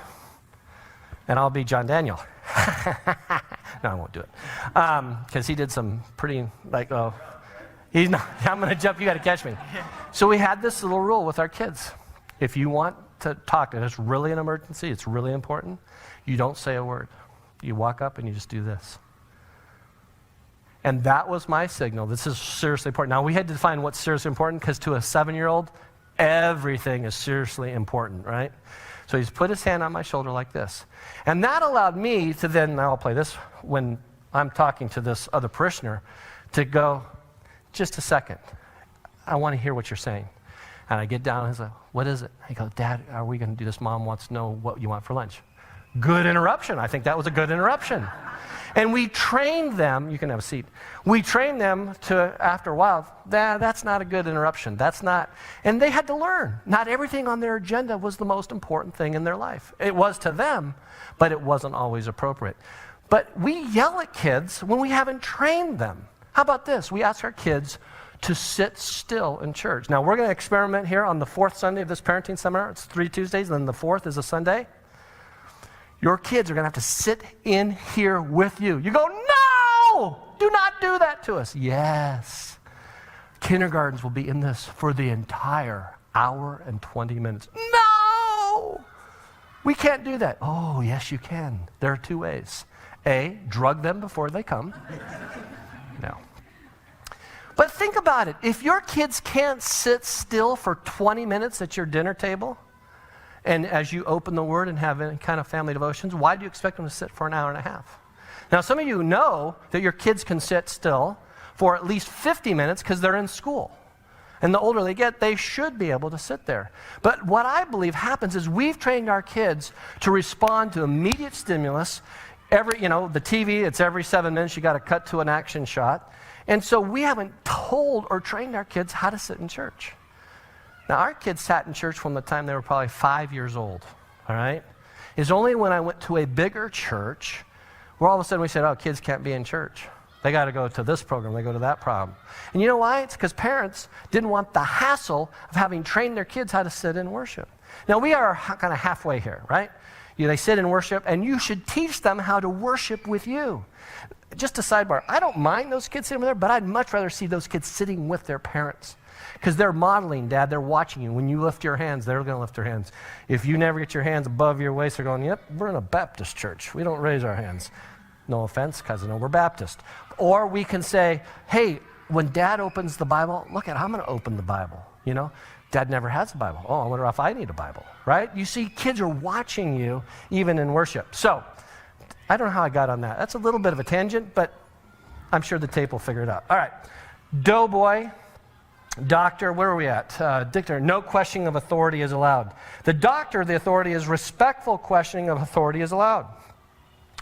and I'll be John Daniel. No, I won't do it. Because he did some pretty, he's not, I'm going to jump, you got to catch me. So we had this little rule with our kids. If you want to talk and it's really an emergency, it's really important, you don't say a word. You walk up and you just do this. And that was my signal. This is seriously important. Now, we had to define what's seriously important because to a 7-year-old, everything is seriously important, right? So he's put his hand on my shoulder like this. And that allowed me to then, now I'll play this when I'm talking to this other parishioner, to go, just a second. I want to hear what you're saying. And I get down and I say, what is it? I go, Dad, are we going to do this? Mom wants to know what you want for lunch. Good interruption. I think that was a good interruption. And we trained them, you can have a seat, we trained them to, after a while, that's not a good interruption. That's not, and they had to learn. Not everything on their agenda was the most important thing in their life. It was to them, but it wasn't always appropriate. But we yell at kids when we haven't trained them. How about this? We ask our kids to sit still in church. Now, we're going to experiment here on the 4th Sunday of this parenting seminar. It's 3 Tuesdays, and then the 4th is a Sunday. Your kids are going to have to sit in here with you. You go, no! Do not do that to us. Yes. Kindergartens will be in this for the entire hour and 20 minutes. No! We can't do that. Oh, yes, you can. There are 2 ways. A, drug them before they come. No. But think about it. If your kids can't sit still for 20 minutes at your dinner table, and as you open the Word and have any kind of family devotions, why do you expect them to sit for an hour and a half? Now, some of you know that your kids can sit still for at least 50 minutes because they're in school. And the older they get, they should be able to sit there. But what I believe happens is we've trained our kids to respond to immediate stimulus. The TV, it's every 7 minutes you got to cut to an action shot. And so we haven't told or trained our kids how to sit in church. Now, our kids sat in church from the time they were probably 5 years old, all right? It's only when I went to a bigger church where all of a sudden we said, oh, kids can't be in church. They got to go to this program, they go to that program. And you know why? It's because parents didn't want the hassle of having trained their kids how to sit in worship. Now, we are kind of halfway here, right? They sit in worship, and you should teach them how to worship with you. Just a sidebar, I don't mind those kids sitting there, but I'd much rather see those kids sitting with their parents. Because they're modeling, Dad, they're watching you. When you lift your hands, they're going to lift their hands. If you never get your hands above your waist, they're going, yep, we're in a Baptist church. We don't raise our hands. No offense, because I know we're Baptist. Or we can say, hey, when Dad opens the Bible, look at, I'm going to open the Bible. Dad never has a Bible. Oh, I wonder if I need a Bible, right? You see, kids are watching you even in worship. So, I don't know how I got on that. That's a little bit of a tangent, but I'm sure the tape will figure it out. All right, doughboy. Doctor, where are we at? Dictator, no questioning of authority is allowed. The doctor, the authority is respectful questioning of authority is allowed.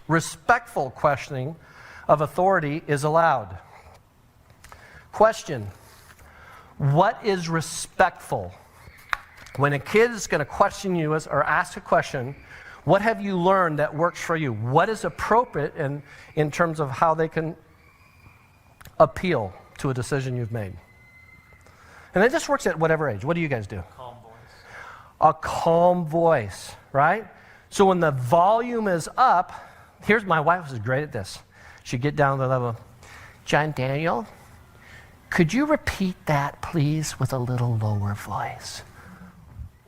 Respectful questioning of authority is allowed. Question, what is respectful? When a kid is going to question you or ask a question, what have you learned that works for you? What is appropriate in terms of how they can appeal to a decision you've made? And it just works at whatever age. What do you guys do? Calm voice. A calm voice, right? So when the volume is up, my wife was great at this. She'd get down to the level, John Daniel, could you repeat that, please, with a little lower voice?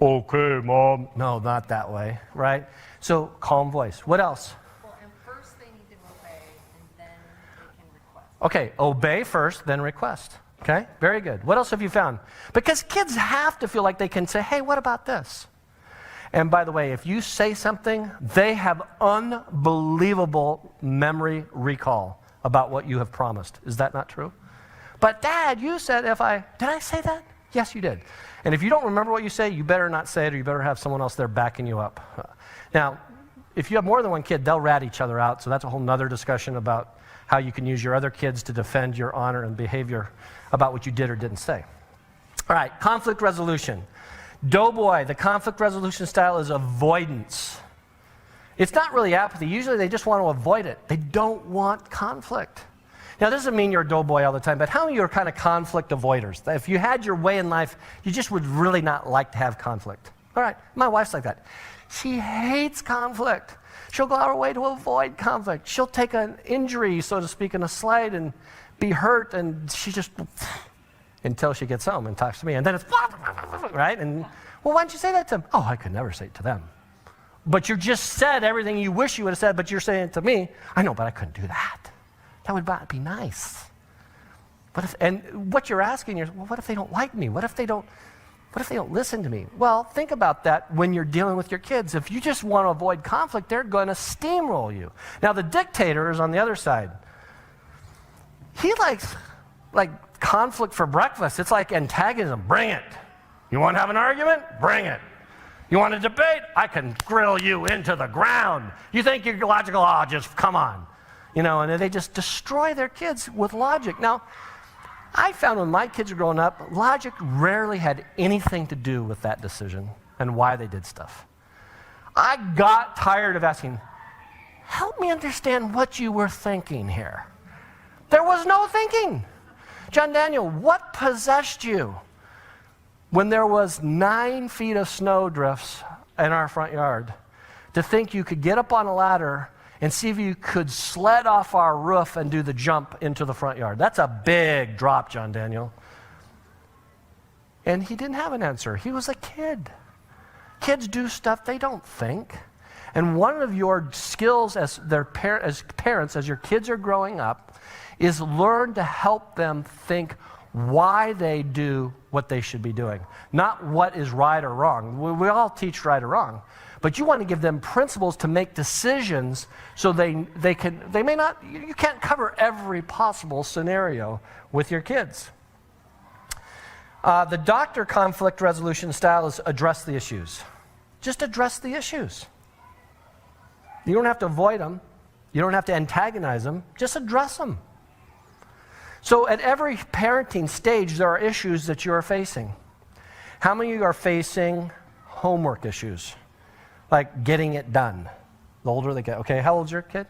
Okay, Mom. No, not that way, right? So calm voice. What else? Well, and first they need to obey, and then they can request. Okay, obey first, then request. Okay, very good. What else have you found? Because kids have to feel like they can say, hey, what about this? And by the way, if you say something, they have unbelievable memory recall about what you have promised. Is that not true? But Dad, you said did I say that? Yes, you did. And if you don't remember what you say, you better not say it, or you better have someone else there backing you up. Now, if you have more than one kid, they'll rat each other out, so that's a whole nother discussion about how you can use your other kids to defend your honor and behavior about what you did or didn't say. All right, conflict resolution. Doughboy, the conflict resolution style is avoidance. It's not really apathy. Usually they just want to avoid it. They don't want conflict. Now, this doesn't mean you're a doughboy all the time, but how many of you are kind of conflict avoiders? If you had your way in life, you just would really not like to have conflict. All right, my wife's like that. She hates conflict. She'll go out of her way to avoid conflict. She'll take an injury, so to speak, in a slide and be hurt, and she just, until she gets home and talks to me, and then it's, right? And Well, why didn't you say that to them? Oh, I could never say it to them. But you just said everything you wish you would have said, but you're saying it to me. I know, but I couldn't do that. That would not be nice. And what you're asking is, well, what if they don't like me? What if they don't listen to me? Well, think about that when you're dealing with your kids. If you just want to avoid conflict, they're going to steamroll you. Now, the dictator is on the other side. He likes conflict for breakfast. It's like antagonism. Bring it. You want to have an argument? Bring it. You want to debate? I can grill you into the ground. You think you're logical? Oh, just come on. And they just destroy their kids with logic. Now, I found when my kids were growing up, logic rarely had anything to do with that decision and why they did stuff. I got tired of asking, help me understand what you were thinking here. There was no thinking. John Daniel, what possessed you when there was 9 feet of snow drifts in our front yard to think you could get up on a ladder and see if you could sled off our roof and do the jump into the front yard? That's a big drop, John Daniel. And he didn't have an answer. He was a kid. Kids do stuff they don't think. And one of your skills as parents, as your kids are growing up, is learn to help them think why they do what they should be doing. Not what is right or wrong. We all teach right or wrong. But you want to give them principles to make decisions so you can't cover every possible scenario with your kids. The doctor conflict resolution style is address the issues. Just address the issues. You don't have to avoid them. You don't have to antagonize them. Just address them. So at every parenting stage, there are issues that you are facing. How many of you are facing homework issues? Like getting it done. The older they get. Okay, how old's your kid?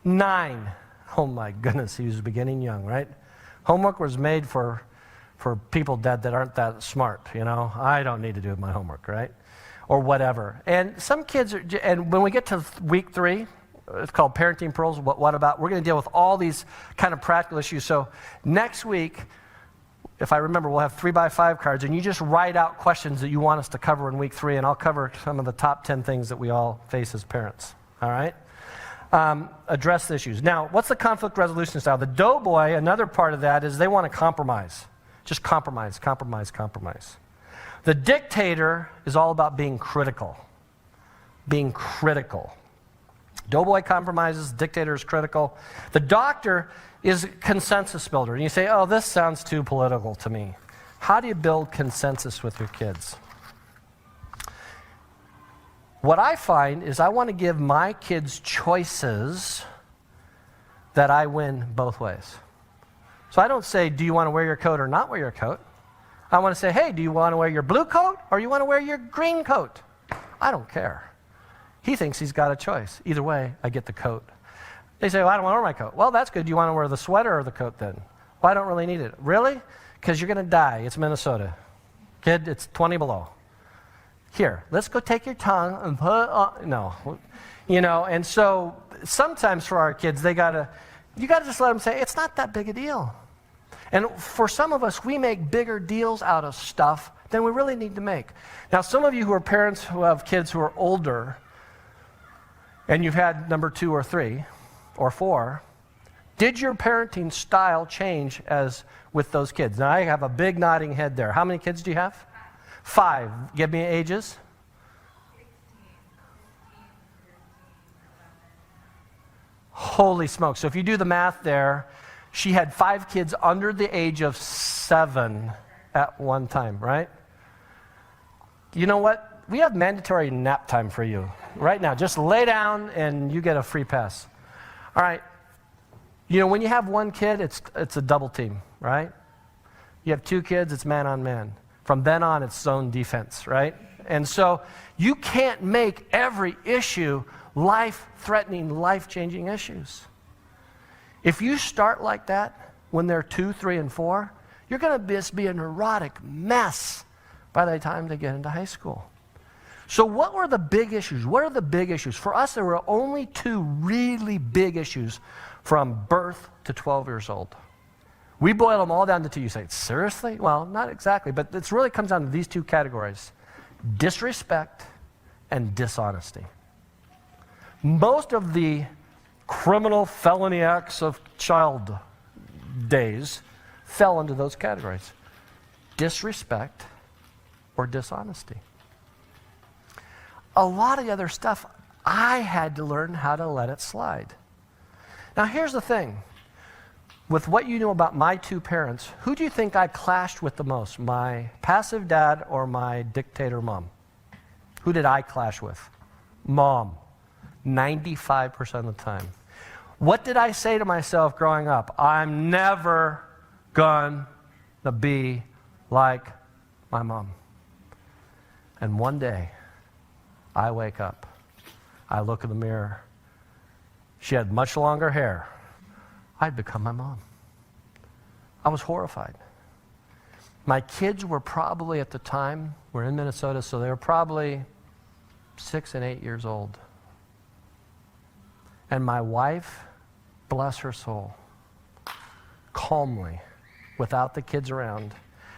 9. Oh my goodness, he was beginning young, right? Homework was made for people that aren't that smart, I don't need to do my homework, right? Or whatever. And some kids and when we get to week 3, it's called Parenting Pearls, what about? We're going to deal with all these kind of practical issues. So next week, if I remember, we'll have 3x5 cards, and you just write out questions that you want us to cover in week 3, and I'll cover some of the top 10 things that we all face as parents. All right? Address the issues. Now, what's the conflict resolution style? The doughboy, another part of that is they want to compromise. Just compromise, compromise, compromise. The dictator is all about being critical. Being critical. Doughboy compromises, dictator is critical. The doctor is consensus builder. And you say, oh, this sounds too political to me. How do you build consensus with your kids? What I find is I want to give my kids choices that I win both ways. So I don't say, do you want to wear your coat or not wear your coat? I want to say, hey, do you want to wear your blue coat or you want to wear your green coat? I don't care. He thinks he's got a choice. Either way, I get the coat. They say, well, I don't want to wear my coat. Well, that's good. Do you want to wear the sweater or the coat then? Well, I don't really need it. Really? Because you're going to die. It's Minnesota. Kid, it's 20 below. Here, let's go take your tongue and put it on. No. And so sometimes for our kids, you got to just let them say, it's not that big a deal. And for some of us, we make bigger deals out of stuff than we really need to make. Now, some of you who are parents who have kids who are older, and you've had number 2 or 3 or 4, did your parenting style change as with those kids? Now, I have a big nodding head there. How many kids do you have? 5. Give me ages. 16, 15, 13, 11. Holy smokes. So if you do the math there, she had 5 kids under the age of 7 at one time, right? You know what? We have mandatory nap time for you right now. Just lay down and you get a free pass. All right. When you have 1 kid, it's a double team, right? You have 2 kids, it's man on man. From then on, it's zone defense, right? And so you can't make every issue life-threatening, life-changing issues. If you start like that when they're 2, 3, and 4, you're going to just be a neurotic mess by the time they get into high school. So what were the big issues? What are the big issues? For us, there were only 2 really big issues from birth to 12 years old. We boil them all down to two. You say, seriously? Well, not exactly, but it really comes down to these two categories: disrespect and dishonesty. Most of the criminal felony acts of child days fell into those categories: disrespect or dishonesty. A lot of the other stuff, I had to learn how to let it slide. Now, here's the thing. With what you know about my two parents, who do you think I clashed with the most? My passive dad or my dictator mom? Who did I clash with? Mom. 95% of the time. What did I say to myself growing up? I'm never going to be like my mom. And one day, I wake up. I look in the mirror. She had much longer hair. I'd become my mom. I was horrified. My kids were probably, at the time, we're in Minnesota, so they were probably 6 and 8 years old. And my wife, bless her soul, calmly, without the kids around,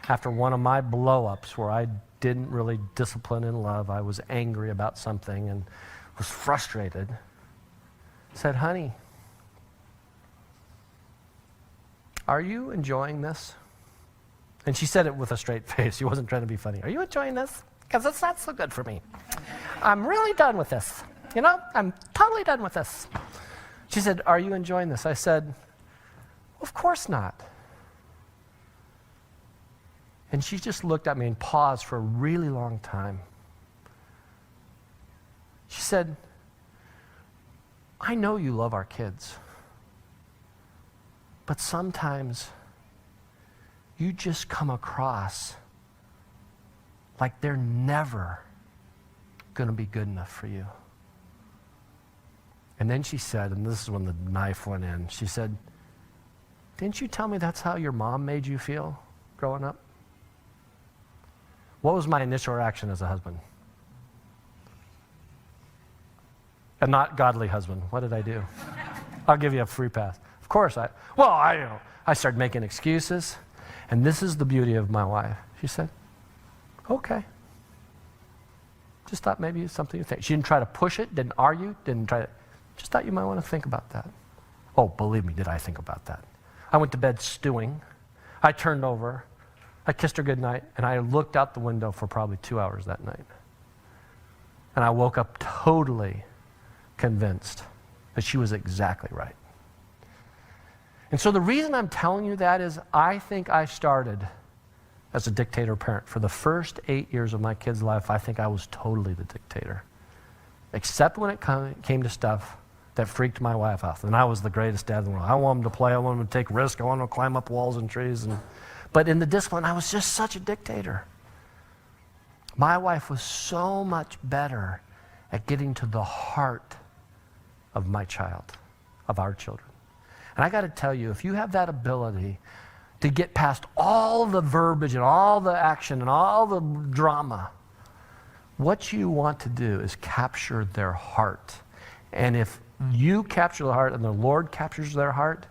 after one of my blow-ups where I didn't really discipline in love, I was angry about something and was frustrated, said, honey, are you enjoying this? And she said it with a straight face. She wasn't trying to be funny. Are you enjoying this? Because it's not so good for me. I'm really done with this. You know, I'm totally done with this. She said, are you enjoying this? I said, of course not. And she just looked at me and paused for a really long time. She said, I know you love our kids, but sometimes you just come across like they're never going to be good enough for you. And then she said, and this is when the knife went in, she said, didn't you tell me that's how your mom made you feel growing up? What was my initial reaction as a husband? A not godly husband. What did I do? I'll give you a free pass. Of course, I started making excuses. And this is the beauty of my wife. She said, okay. Just thought maybe it's something you think. She didn't try to push it, didn't argue, just thought you might want to think about that. Oh, believe me, did I think about that. I went to bed stewing. I turned over. I kissed her goodnight, and I looked out the window for probably 2 hours that night. And I woke up totally convinced that she was exactly right. And so the reason I'm telling you that is I think I started as a dictator parent. For the first 8 years of my kids' life, I think I was totally the dictator. Except when it came to stuff that freaked my wife out. And I was the greatest dad in the world. I want them to play. I want them to take risks. I want them to climb up walls and trees. But in the discipline, I was just such a dictator. My wife was so much better at getting to the heart of my child, of our children. And I got to tell you, if you have that ability to get past all the verbiage and all the action and all the drama, what you want to do is capture their heart. And if you capture the heart and the Lord captures their heart,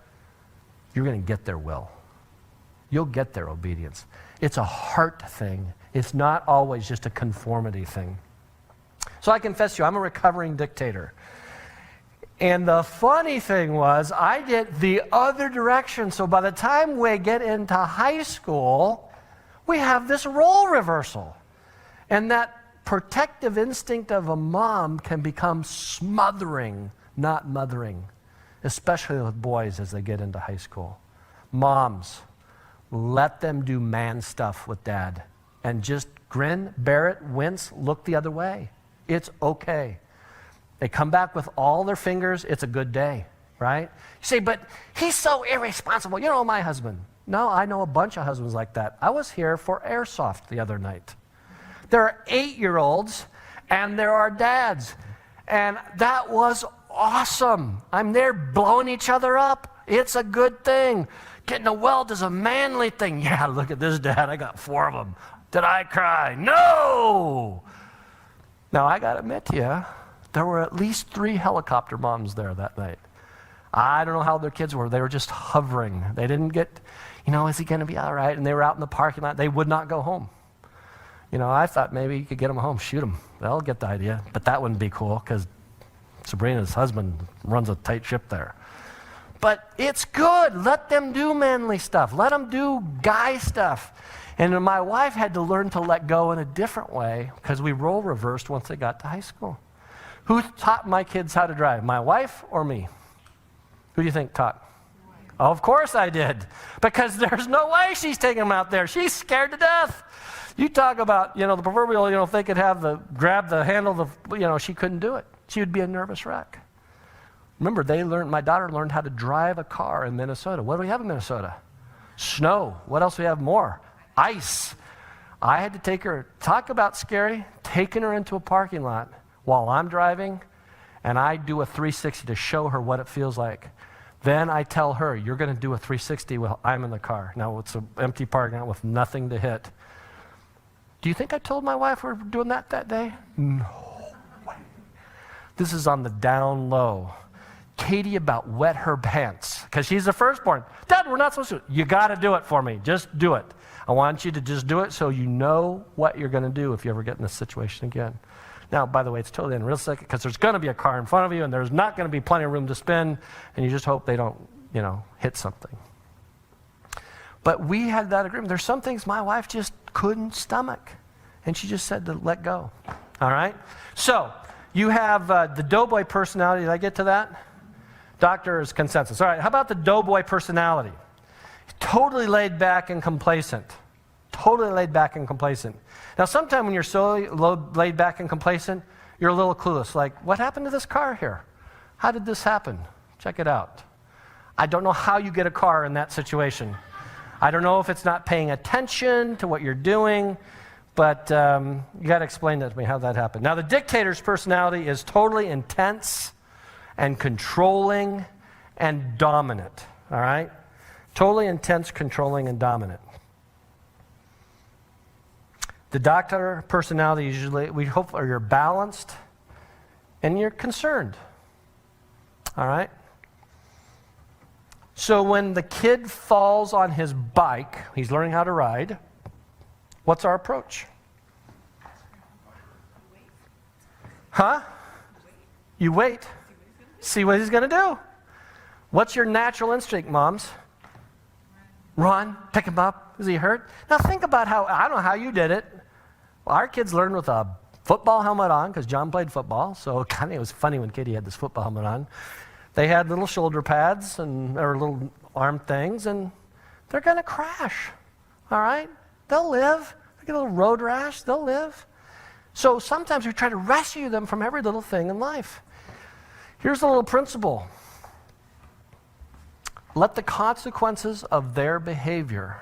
you're going to get their will. You'll get their obedience. It's a heart thing. It's not always just a conformity thing. So I confess to you, I'm a recovering dictator. And the funny thing was, I get the other direction. So by the time we get into high school, we have this role reversal. And that protective instinct of a mom can become smothering, not mothering, especially with boys as they get into high school. Moms, let them do man stuff with dad. And just grin, bear it, wince, look the other way. It's okay. They come back with all their fingers, it's a good day, right? You say, but he's so irresponsible. You know my husband. No, I know a bunch of husbands like that. I was here for airsoft the other night. There are 8-year-olds and there are dads. And that was awesome. I'm there blowing each other up. It's a good thing. Getting a weld is a manly thing. Yeah, look at this dad. I got 4 of them. Did I cry? No! Now, I got to admit to you, there were at least 3 helicopter moms there that night. I don't know how their kids were. They were just hovering. They didn't get, is he going to be all right? And they were out in the parking lot. They would not go home. I thought maybe you could get them home, shoot them. They'll get the idea. But that wouldn't be cool because Sabrina's husband runs a tight ship there. But it's good. Let them do manly stuff. Let them do guy stuff. And my wife had to learn to let go in a different way because we role reversed once they got to high school. Who taught my kids how to drive, my wife or me? Who do you think taught? Oh, of course I did. Because there's no way she's taking them out there. She's scared to death. You talk about, the proverbial, if they could grab the handle, she couldn't do it. She would be a nervous wreck. Remember, my daughter learned how to drive a car in Minnesota. What do we have in Minnesota? Snow. What else do we have more? Ice. I had to take her, talk about scary, taking her into a parking lot while I'm driving, and I do a 360 to show her what it feels like. Then I tell her, you're going to do a 360 while I'm in the car. Now, it's an empty parking lot with nothing to hit. Do you think I told my wife we're doing that day? No way. This is on the down low. Katie about wet her pants because she's the firstborn. Dad, we're not supposed to. You got to do it for me. Just do it. I want you to just do it so you know what you're going to do if you ever get in this situation again. Now, by the way, it's totally unrealistic because there's going to be a car in front of you and there's not going to be plenty of room to spin, and you just hope they don't, hit something. But we had that agreement. There's some things my wife just couldn't stomach, and she just said to let go. All right? So, you have the doughboy personality. Did I get to that? Doctor's consensus. All right, how about the doughboy personality? Totally laid back and complacent. Totally laid back and complacent. Now, sometimes when you're so laid back and complacent, you're a little clueless. Like, what happened to this car here? How did this happen? Check it out. I don't know how you get a car in that situation. I don't know if it's not paying attention to what you're doing, but you got to explain that to me, how that happened. Now, the dictator's personality is totally intense and controlling and dominant, all right? Totally intense, controlling, and dominant. The doctor personality usually, we hope, you're balanced and you're concerned, all right? So when the kid falls on his bike, he's learning how to ride, what's our approach? Huh? You wait. See what he's going to do. What's your natural instinct, moms? Run, pick him up. Is he hurt? Now think about I don't know how you did it. Well, our kids learned with a football helmet on because John played football, so it was funny when Katie had this football helmet on. They had little shoulder pads or little arm things, and they're going to crash, all right? They'll live. They get a little road rash. They'll live. So sometimes we try to rescue them from every little thing in life. Here's a little principle. Let the consequences of their behavior,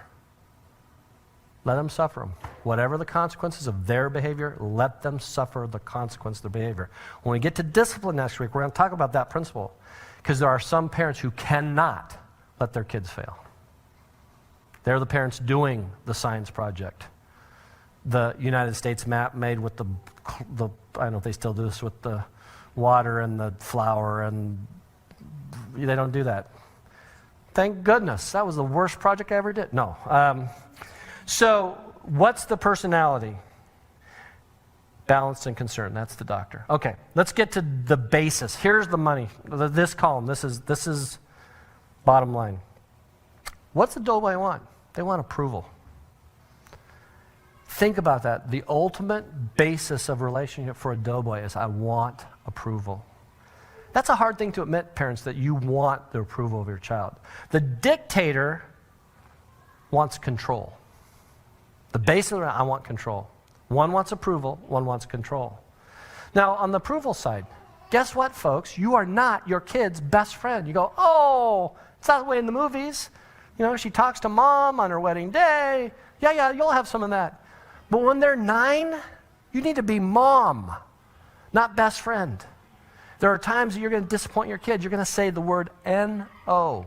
let them suffer them. Whatever the consequences of their behavior, let them suffer the consequence of their behavior. When we get to discipline next week, we're going to talk about that principle because there are some parents who cannot let their kids fail. They're the parents doing the science project. The United States map made with the I don't know if they still do this with the water and the flour, and they don't do that. Thank goodness. That was the worst project I ever did. No. So what's the personality? Balanced and concerned. That's the doctor. Okay, let's get to the basis. Here's the money. This column. This is bottom line. What's the doughboy want? They want approval. Think about that. The ultimate basis of relationship for a doughboy is I want approval. That's a hard thing to admit, parents, that you want the approval of your child. The dictator wants control. The basis of it, I want control. One wants approval, one wants control. Now, on the approval side, guess what, folks? You are not your kid's best friend. You go, oh, it's not the way in the movies. She talks to mom on her wedding day. Yeah, you'll have some of that. But when they're 9, you need to be mom, not best friend. There are times that you're going to disappoint your kids. You're going to say the word N-O,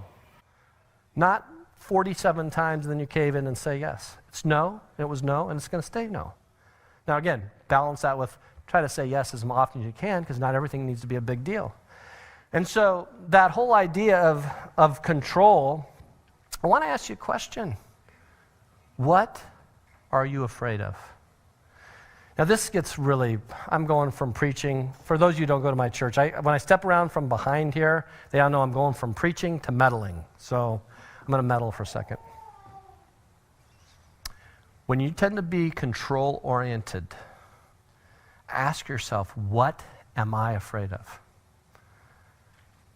not 47 times, and then you cave in and say yes. It's no, it was no, and it's going to stay no. Now again, balance that with try to say yes as often as you can, because not everything needs to be a big deal. And so that whole idea of control, I want to ask you a question. What are you afraid of? Now this gets really, I'm going from preaching, for those of you who don't go to my church, when I step around from behind here, they all know I'm going from preaching to meddling. So I'm going to meddle for a second. When you tend to be control-oriented, ask yourself, what am I afraid of?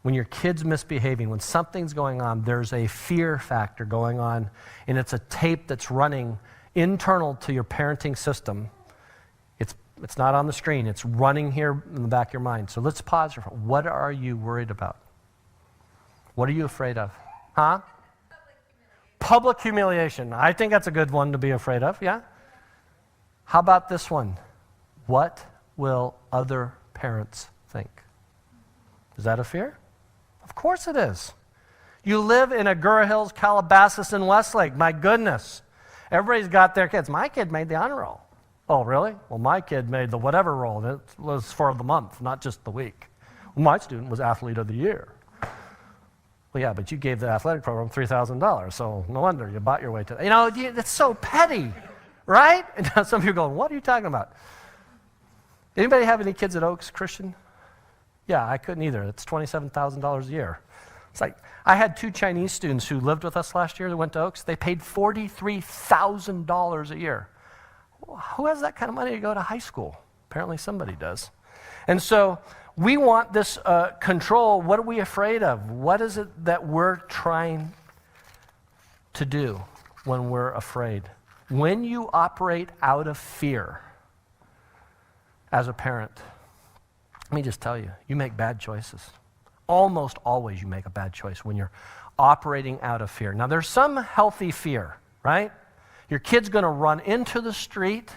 When your kid's misbehaving, when something's going on, there's a fear factor going on, and it's a tape that's running internal to your parenting system. It's not on the screen. It's running here in the back of your mind. So let's pause. What are you worried about? What are you afraid of? Huh? Public humiliation. I think that's a good one to be afraid of, yeah? How about this one? What will other parents think? Is that a fear? Of course it is. You live in Agoura Hills, Calabasas, and Westlake. My goodness. Everybody's got their kids. My kid made the honor roll. Oh, really? Well, my kid made the whatever roll. It was for the month, not just the week. Well, my student was athlete of the year. Well, yeah, but you gave the athletic program $3,000, so no wonder you bought your way to... it's so petty, right? And now some people are going, what are you talking about? Anybody have any kids at Oaks Christian? Yeah, I couldn't either. It's $27,000 a year. It's like, I had 2 Chinese students who lived with us last year that went to Oaks. They paid $43,000 a year. Who has that kind of money to go to high school? Apparently somebody does. And so we want this control. What are we afraid of? What is it that we're trying to do when we're afraid? When you operate out of fear as a parent, let me just tell you, you make bad choices. Almost always you make a bad choice when you're operating out of fear. Now there's some healthy fear, right? Your kid's going to run into the street.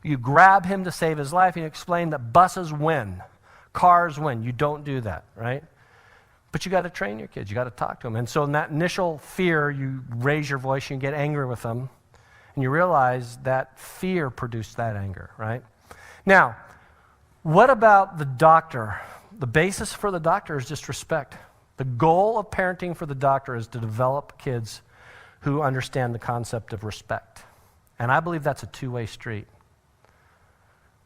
You grab him to save his life and you explain that buses win, cars win. You don't do that, right? But you got to train your kids. You got to talk to them. And so in that initial fear, you raise your voice, you get angry with them, and you realize that fear produced that anger, right? Now, what about the doctor? The basis for the doctor is just respect. The goal of parenting for the doctor is to develop kids who understand the concept of respect. And I believe that's a two-way street.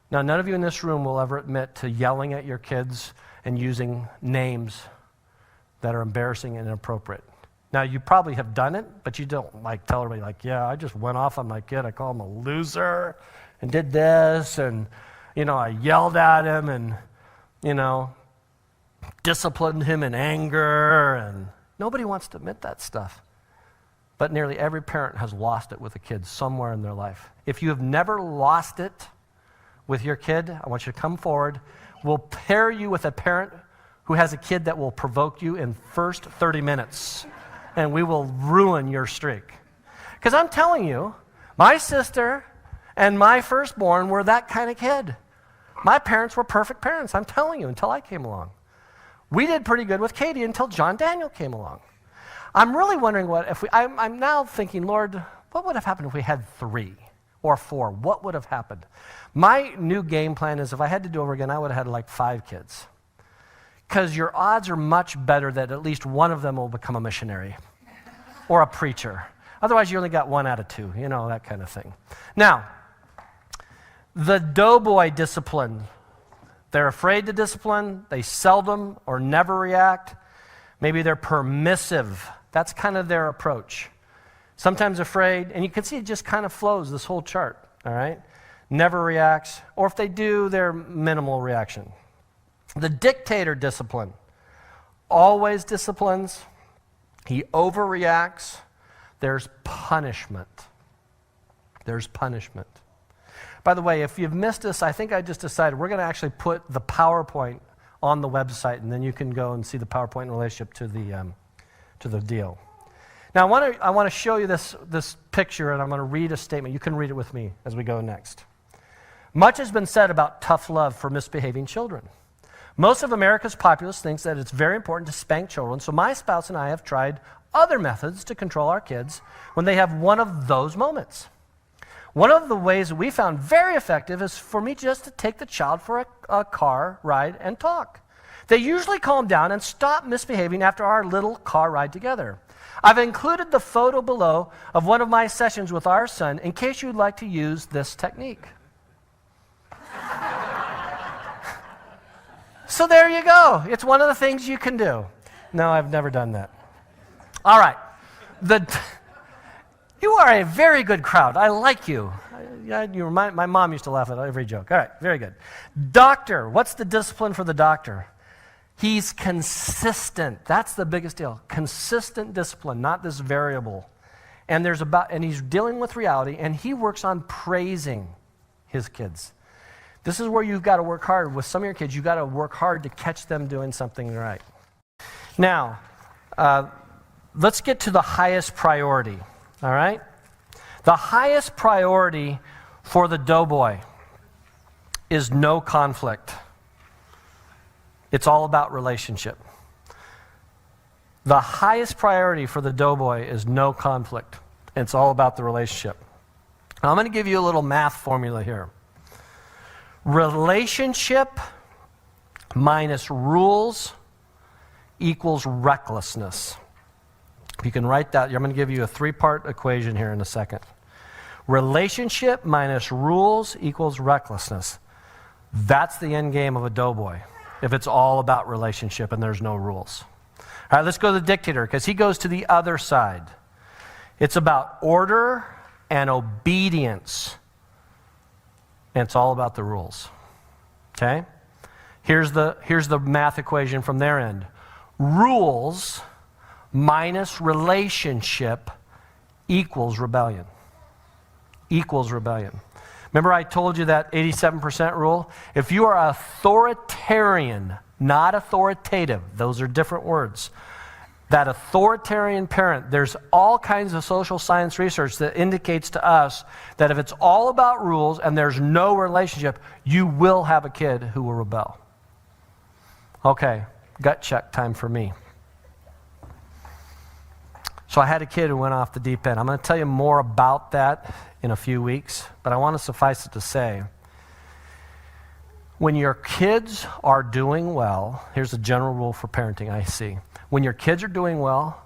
Now, none of you in this room will ever admit to yelling at your kids and using names that are embarrassing and inappropriate. Now, you probably have done it, but you don't tell everybody yeah, I just went off on my kid. I called him a loser and did this, and I yelled at him and disciplined him in anger, and nobody wants to admit that stuff. But nearly every parent has lost it with a kid somewhere in their life. If you have never lost it with your kid, I want you to come forward. We'll pair you with a parent who has a kid that will provoke you in first 30 minutes, and we will ruin your streak. Because I'm telling you, my sister and my firstborn were that kind of kid. My parents were perfect parents, I'm telling you, until I came along. We did pretty good with Katie until John Daniel came along. I'm really wondering I'm now thinking, Lord, what would have happened if we had 3 or 4? What would have happened? My new game plan is if I had to do over again, I would have had 5 kids. Because your odds are much better that at least one of them will become a missionary or a preacher. Otherwise, you only got 1 out of 2, that kind of thing. Now, the doughboy discipline. They're afraid to discipline. They seldom or never react. Maybe they're permissive. That's kind of their approach. Sometimes afraid, and you can see it just kind of flows, this whole chart, all right? Never reacts, or if they do, they're minimal reaction. The dictator discipline. Always disciplines. He overreacts. There's punishment. There's punishment. By the way, if you've missed us, I think I just decided we're going to actually put the PowerPoint on the website, and then you can go and see the PowerPoint in relationship to the deal. Now, I want to show you this picture, and I'm going to read a statement. You can read it with me as we go next. Much has been said about tough love for misbehaving children. Most of America's populace thinks that it's very important to spank children, so my spouse and I have tried other methods to control our kids when they have one of those moments. One of the ways that we found very effective is for me just to take the child for a car ride and talk. They usually calm down and stop misbehaving after our little car ride together. I've included the photo below of one of my sessions with our son in case you'd like to use this technique. So there you go. It's one of the things you can do. No, I've never done that. All right. You are a very good crowd. I like you. My mom used to laugh at every joke. All right, very good. Doctor, what's the discipline for the doctor? He's consistent. That's the biggest deal. Consistent discipline, not this variable. And he's dealing with reality, and he works on praising his kids. This is where you've got to work hard. With some of your kids, you've got to work hard to catch them doing something right. Now, let's get to the highest priority, all right? The highest priority for the doughboy is no conflict. It's all about relationship. The highest priority for the doughboy is no conflict. It's all about the relationship. Now, I'm going to give you a little math formula here. Relationship minus rules equals recklessness. You can write that. I'm going to give you a 3-part equation here in a second. Relationship minus rules equals recklessness. That's the end game of a doughboy, if it's all about relationship and there's no rules. All right, let's go to the dictator, because he goes to the other side. It's about order and obedience, and it's all about the rules. Okay? Here's the math equation from their end. Rules minus relationship equals rebellion. Equals rebellion. Remember I told you that 87% rule? If you are authoritarian, not authoritative, those are different words. That authoritarian parent, there's all kinds of social science research that indicates to us that if it's all about rules and there's no relationship, you will have a kid who will rebel. Okay, gut check time for me. So I had a kid who went off the deep end. I'm going to tell you more about that in a few weeks, but I want to suffice it to say, when your kids are doing well, here's a general rule for parenting I see. When your kids are doing well,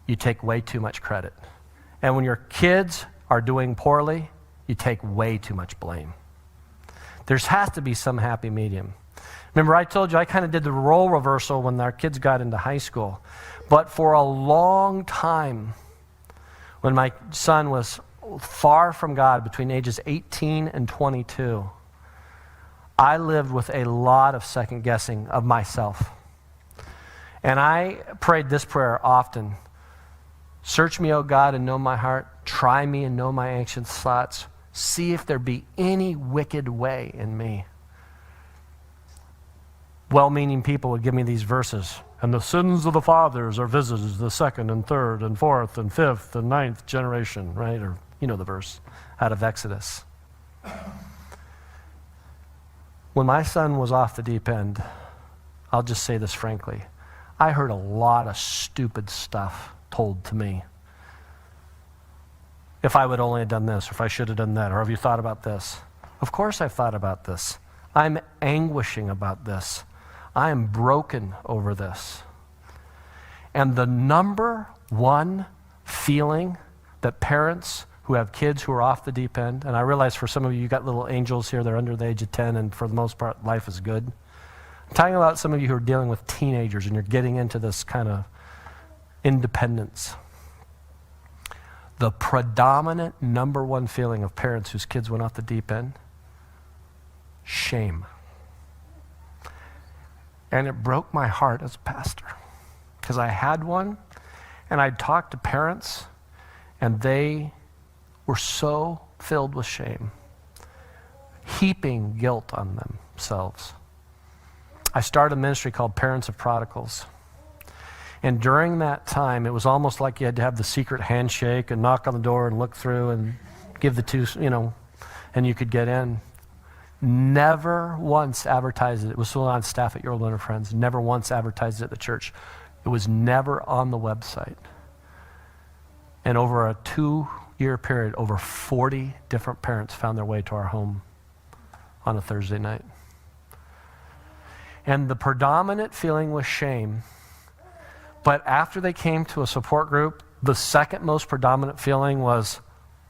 you take way too much credit. And when your kids are doing poorly, you take way too much blame. There has to be some happy medium. Remember, I told you I kind of did the role reversal when our kids got into high school. But for a long time, when my son was far from God, between ages 18 and 22, I lived with a lot of second guessing of myself. And I prayed this prayer often. Search me, O God, and know my heart. Try me and know my anxious thoughts. See if there be any wicked way in me. Well-meaning people would give me these verses. And the sins of the fathers are visited the second and third and fourth and fifth and ninth generation, right? Or, you know the verse out of Exodus. When my son was off the deep end, I'll just say this frankly, I heard a lot of stupid stuff told to me. If I would only have done this, or if I should have done that, or have you thought about this? Of course I've thought about this. I'm anguishing about this. I am broken over this. And the number one feeling that parents who have kids who are off the deep end, and I realize for some of you, you got little angels here, they're under the age of 10, and for the most part, life is good. I'm talking about some of you who are dealing with teenagers, and you're getting into this kind of independence. The predominant number one feeling of parents whose kids went off the deep end, shame. And it broke my heart as a pastor, because I had one, and I'd talked to parents, and they were so filled with shame, heaping guilt on themselves. I started a ministry called Parents of Prodigals. And during that time, it was almost like you had to have the secret handshake and knock on the door and look through and give the two, and you could get in. Never once advertised it. It was still on staff at Your Winter Friends. Never once advertised it at the church. It was never on the website. And over a 2-year period, over 40 different parents found their way to our home on a Thursday night. And the predominant feeling was shame. But after they came to a support group, the second most predominant feeling was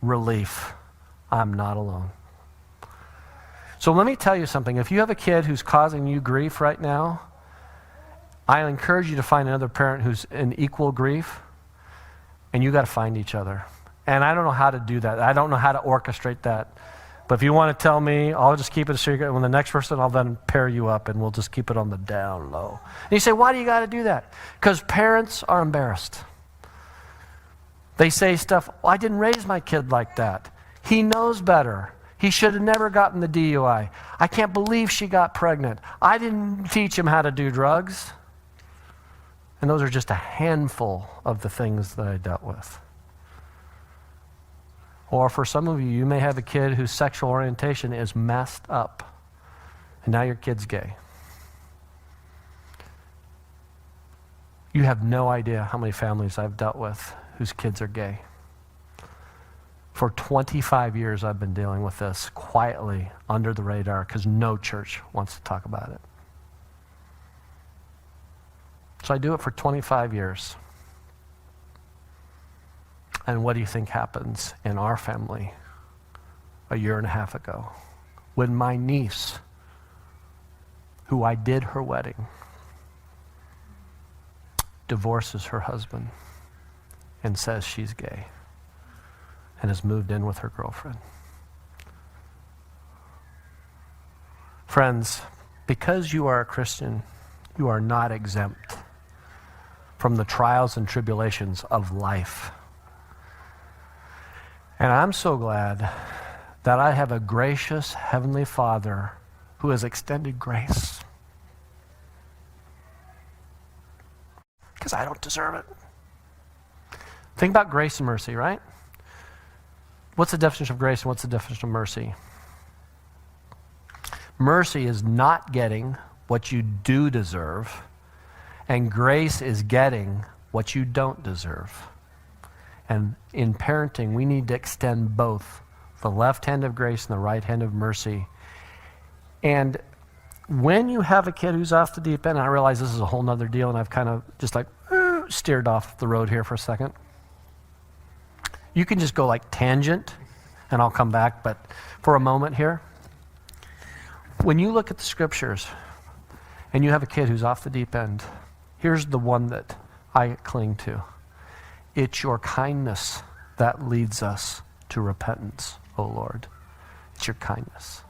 relief. I'm not alone. So let me tell you something. If you have a kid who's causing you grief right now, I encourage you to find another parent who's in equal grief, and you got to find each other. And I don't know how to do that. I don't know how to orchestrate that. But if you want to tell me, I'll just keep it a secret. When the next person, I'll then pair you up, and we'll just keep it on the down low. And you say, why do you got to do that? Because parents are embarrassed. They say stuff, well, I didn't raise my kid like that. He knows better. He should have never gotten the DUI. I can't believe she got pregnant. I didn't teach him how to do drugs. And those are just a handful of the things that I dealt with. Or for some of you, you may have a kid whose sexual orientation is messed up, and now your kid's gay. You have no idea how many families I've dealt with whose kids are gay. For 25 years, I've been dealing with this quietly under the radar because no church wants to talk about it. So I do it for 25 years. And what do you think happens in our family a year and a half ago when my niece, who I did her wedding, divorces her husband and says she's gay and has moved in with her girlfriend? Friends, because you are a Christian, you are not exempt from the trials and tribulations of life. And I'm so glad that I have a gracious Heavenly Father who has extended grace. Because I don't deserve it. Think about grace and mercy, right? What's the definition of grace and what's the definition of mercy? Mercy is not getting what you do deserve, and grace is getting what you don't deserve. And in parenting, we need to extend both the left hand of grace and the right hand of mercy. And when you have a kid who's off the deep end, I realize this is a whole nother deal, and I've kind of just like steered off the road here for a second. You can just go like tangent, and I'll come back, but for a moment here, when you look at the scriptures and you have a kid who's off the deep end, here's the one that I cling to. It's your kindness that leads us to repentance, O Lord. It's your kindness.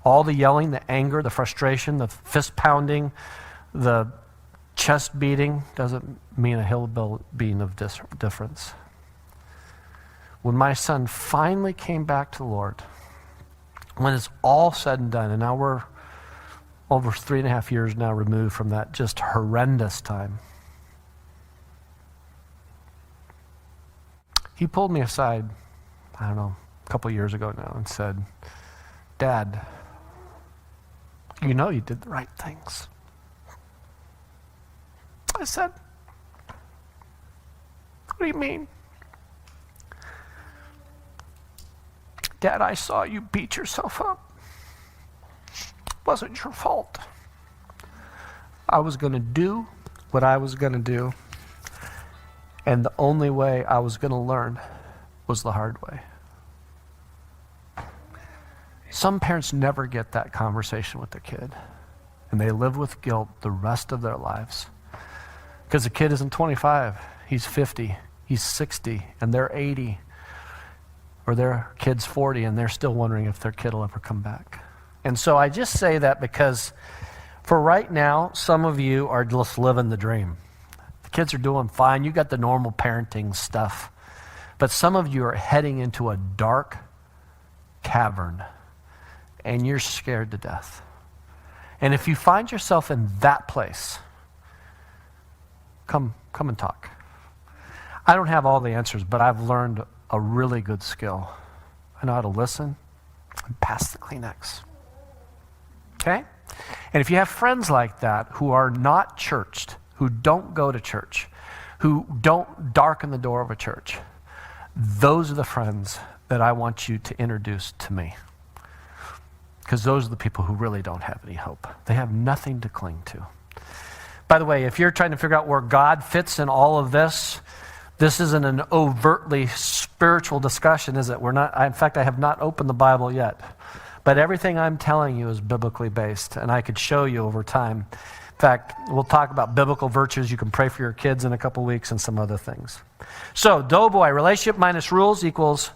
All the yelling, the anger, the frustration, the fist pounding, the chest beating doesn't mean a hill being of difference. When my son finally came back to the Lord, when it's all said and done, and now we're over 3.5 years now removed from that just horrendous time, he pulled me aside, I don't know, a couple years ago now and said, Dad, you know you did the right things. I said, what do you mean? Dad, I saw you beat yourself up. It wasn't your fault. I was going to do what I was going to do, and the only way I was going to learn was the hard way. Some parents never get that conversation with their kid, and they live with guilt the rest of their lives. Because the kid isn't 25, he's 50, he's 60, and they're 80. Or their kid's 40, and they're still wondering if their kid will ever come back. And so I just say that because for right now, some of you are just living the dream. The kids are doing fine. You got the normal parenting stuff. But some of you are heading into a dark cavern, and you're scared to death. And if you find yourself in that place, come and talk. I don't have all the answers, but I've learned a really good skill. I know how to listen and pass the Kleenex. Okay? And if you have friends like that who are not churched, who don't go to church, who don't darken the door of a church, those are the friends that I want you to introduce to me. Because those are the people who really don't have any hope. They have nothing to cling to. By the way, if you're trying to figure out where God fits in all of this, this isn't an overtly spiritual discussion, is it? In fact, I have not opened the Bible yet. But everything I'm telling you is biblically based, and I could show you over time. In fact, we'll talk about biblical virtues. You can pray for your kids in a couple weeks and some other things. So, doughboy, relationship minus rules equals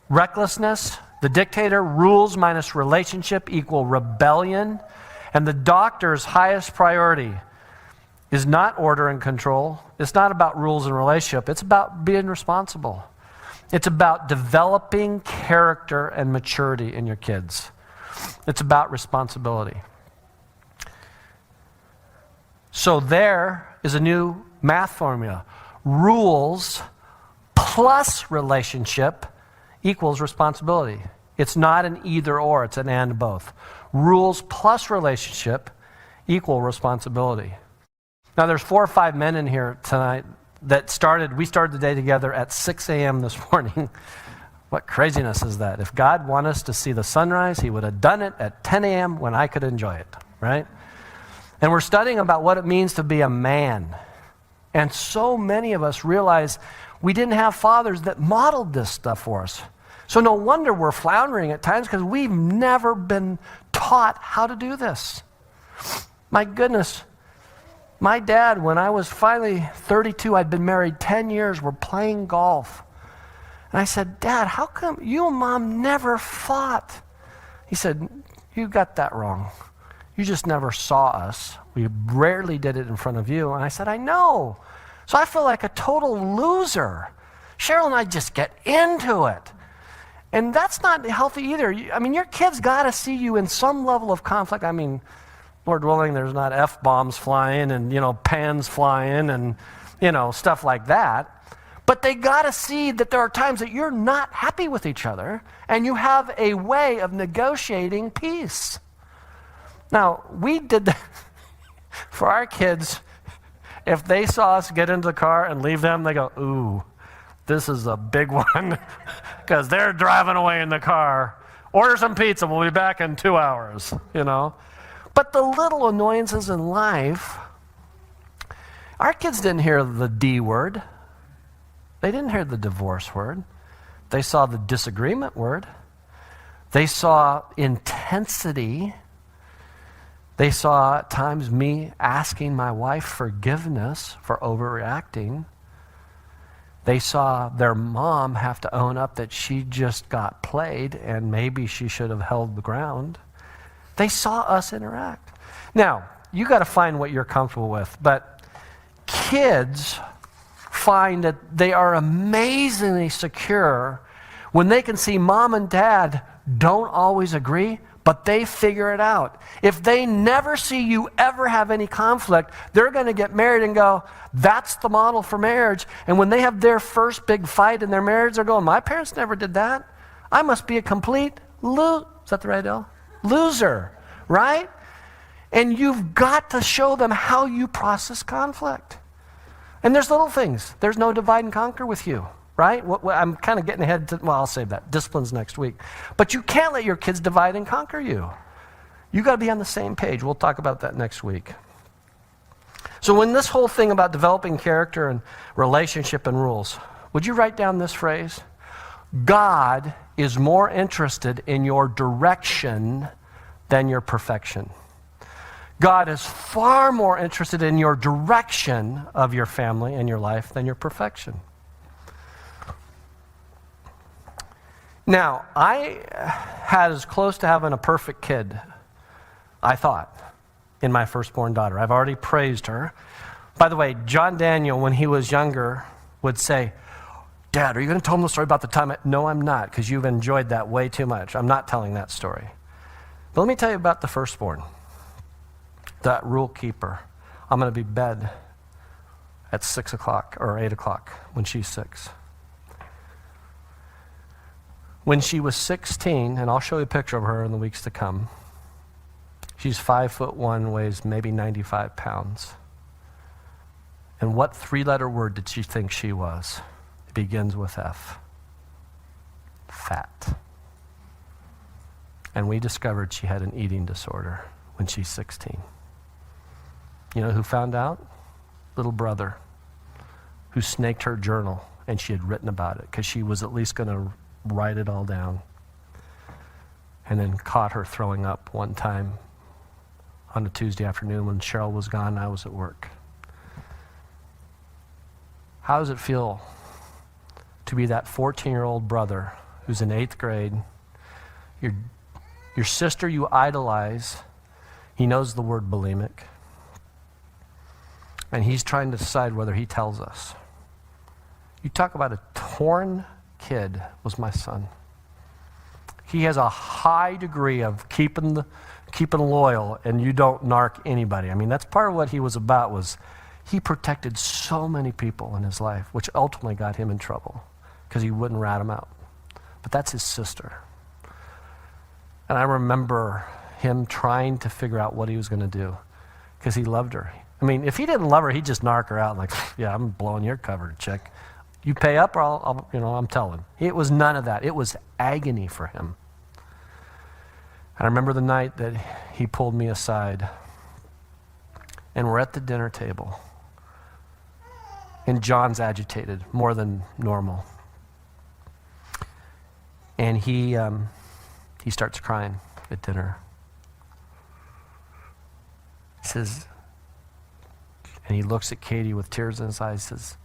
recklessness. The dictator, rules minus relationship equal rebellion. And the doctor's highest priority is not order and control. It's not about rules and relationship. It's about being responsible. It's about developing character and maturity in your kids. It's about responsibility. So there is a new math formula. Rules plus relationship equals responsibility. It's not an either or, it's an and both. Rules plus relationship equal responsibility. Now there's 4 or 5 men in here tonight we started the day together at 6 a.m. this morning. What craziness is that? If God wanted us to see the sunrise, he would have done it at 10 a.m. when I could enjoy it, right? And we're studying about what it means to be a man. And so many of us realize we didn't have fathers that modeled this stuff for us. So no wonder we're floundering at times because we've never been taught how to do this. My goodness. My dad, when I was finally 32, I'd been married 10 years, we're playing golf. And I said, Dad, how come you and Mom never fought? He said, you got that wrong. You just never saw us. We rarely did it in front of you. And I said, I know. So I feel like a total loser. Cheryl and I just get into it. And that's not healthy either. I mean, your kids got to see you in some level of conflict. I mean, Lord willing, there's not F-bombs flying and, pans flying and, stuff like that. But they got to see that there are times that you're not happy with each other and you have a way of negotiating peace. Now, we did that for our kids. If they saw us get into the car and leave them, they go, ooh, this is a big one because they're driving away in the car. Order some pizza. We'll be back in 2 hours, But the little annoyances in life, our kids didn't hear the D word. They didn't hear the divorce word. They saw the disagreement word. They saw intensity. They saw at times me asking my wife forgiveness for overreacting. They saw their mom have to own up that she just got played and maybe she should have held the ground. They saw us interact. Now, you got to find what you're comfortable with, but kids find that they are amazingly secure when they can see mom and dad don't always agree, but they figure it out. If they never see you ever have any conflict, they're going to get married and go, that's the model for marriage. And when they have their first big fight in their marriage, they're going, my parents never did that. I must be a complete is that the right L? Loser, right? And you've got to show them how you process conflict. And there's little things. There's no divide and conquer with you, right? I'm kind of getting ahead I'll save that. Discipline's next week. But you can't let your kids divide and conquer you. You got to be on the same page. We'll talk about that next week. So when this whole thing about developing character and relationship and rules, would you write down this phrase? God is more interested in your direction than your perfection. God is far more interested in your direction of your family and your life than your perfection. Now, I had as close to having a perfect kid, I thought, in my firstborn daughter. I've already praised her. By the way, John Daniel, when he was younger, would say, Dad, are you going to tell him the story about the time? No, I'm not, because you've enjoyed that way too much. I'm not telling that story. But let me tell you about the firstborn, that rule keeper. I'm going to be bed at 6 o'clock or 8 o'clock when she's 6. When she was 16, and I'll show you a picture of her in the weeks to come, she's 5'1", weighs maybe 95 pounds. And what 3-letter word did she think she was? It begins with F. Fat. And we discovered she had an eating disorder when she's 16. You know who found out? Little brother, who snaked her journal, and she had written about it because she was at least going to write it all down. And then caught her throwing up one time on a Tuesday afternoon when Cheryl was gone and I was at work. How does it feel to be that 14-year-old brother who's in 8th grade? Your sister you idolize, he knows the word bulimic, and he's trying to decide whether he tells us. You talk about a torn kid, was my son. He has a high degree of keeping loyal, and you don't narc anybody. I mean, that's part of what he was about, was he protected so many people in his life, which ultimately got him in trouble because he wouldn't rat them out. But that's his sister. And I remember him trying to figure out what he was going to do because he loved her. I mean, if he didn't love her, he'd just narc her out like, yeah, I'm blowing your cover, chick. You pay up or I'm telling. It was none of that. It was agony for him. And I remember the night that he pulled me aside and we're at the dinner table. And John's agitated more than normal. And he starts crying at dinner. He says, and he looks at Katie with tears in his eyes, says,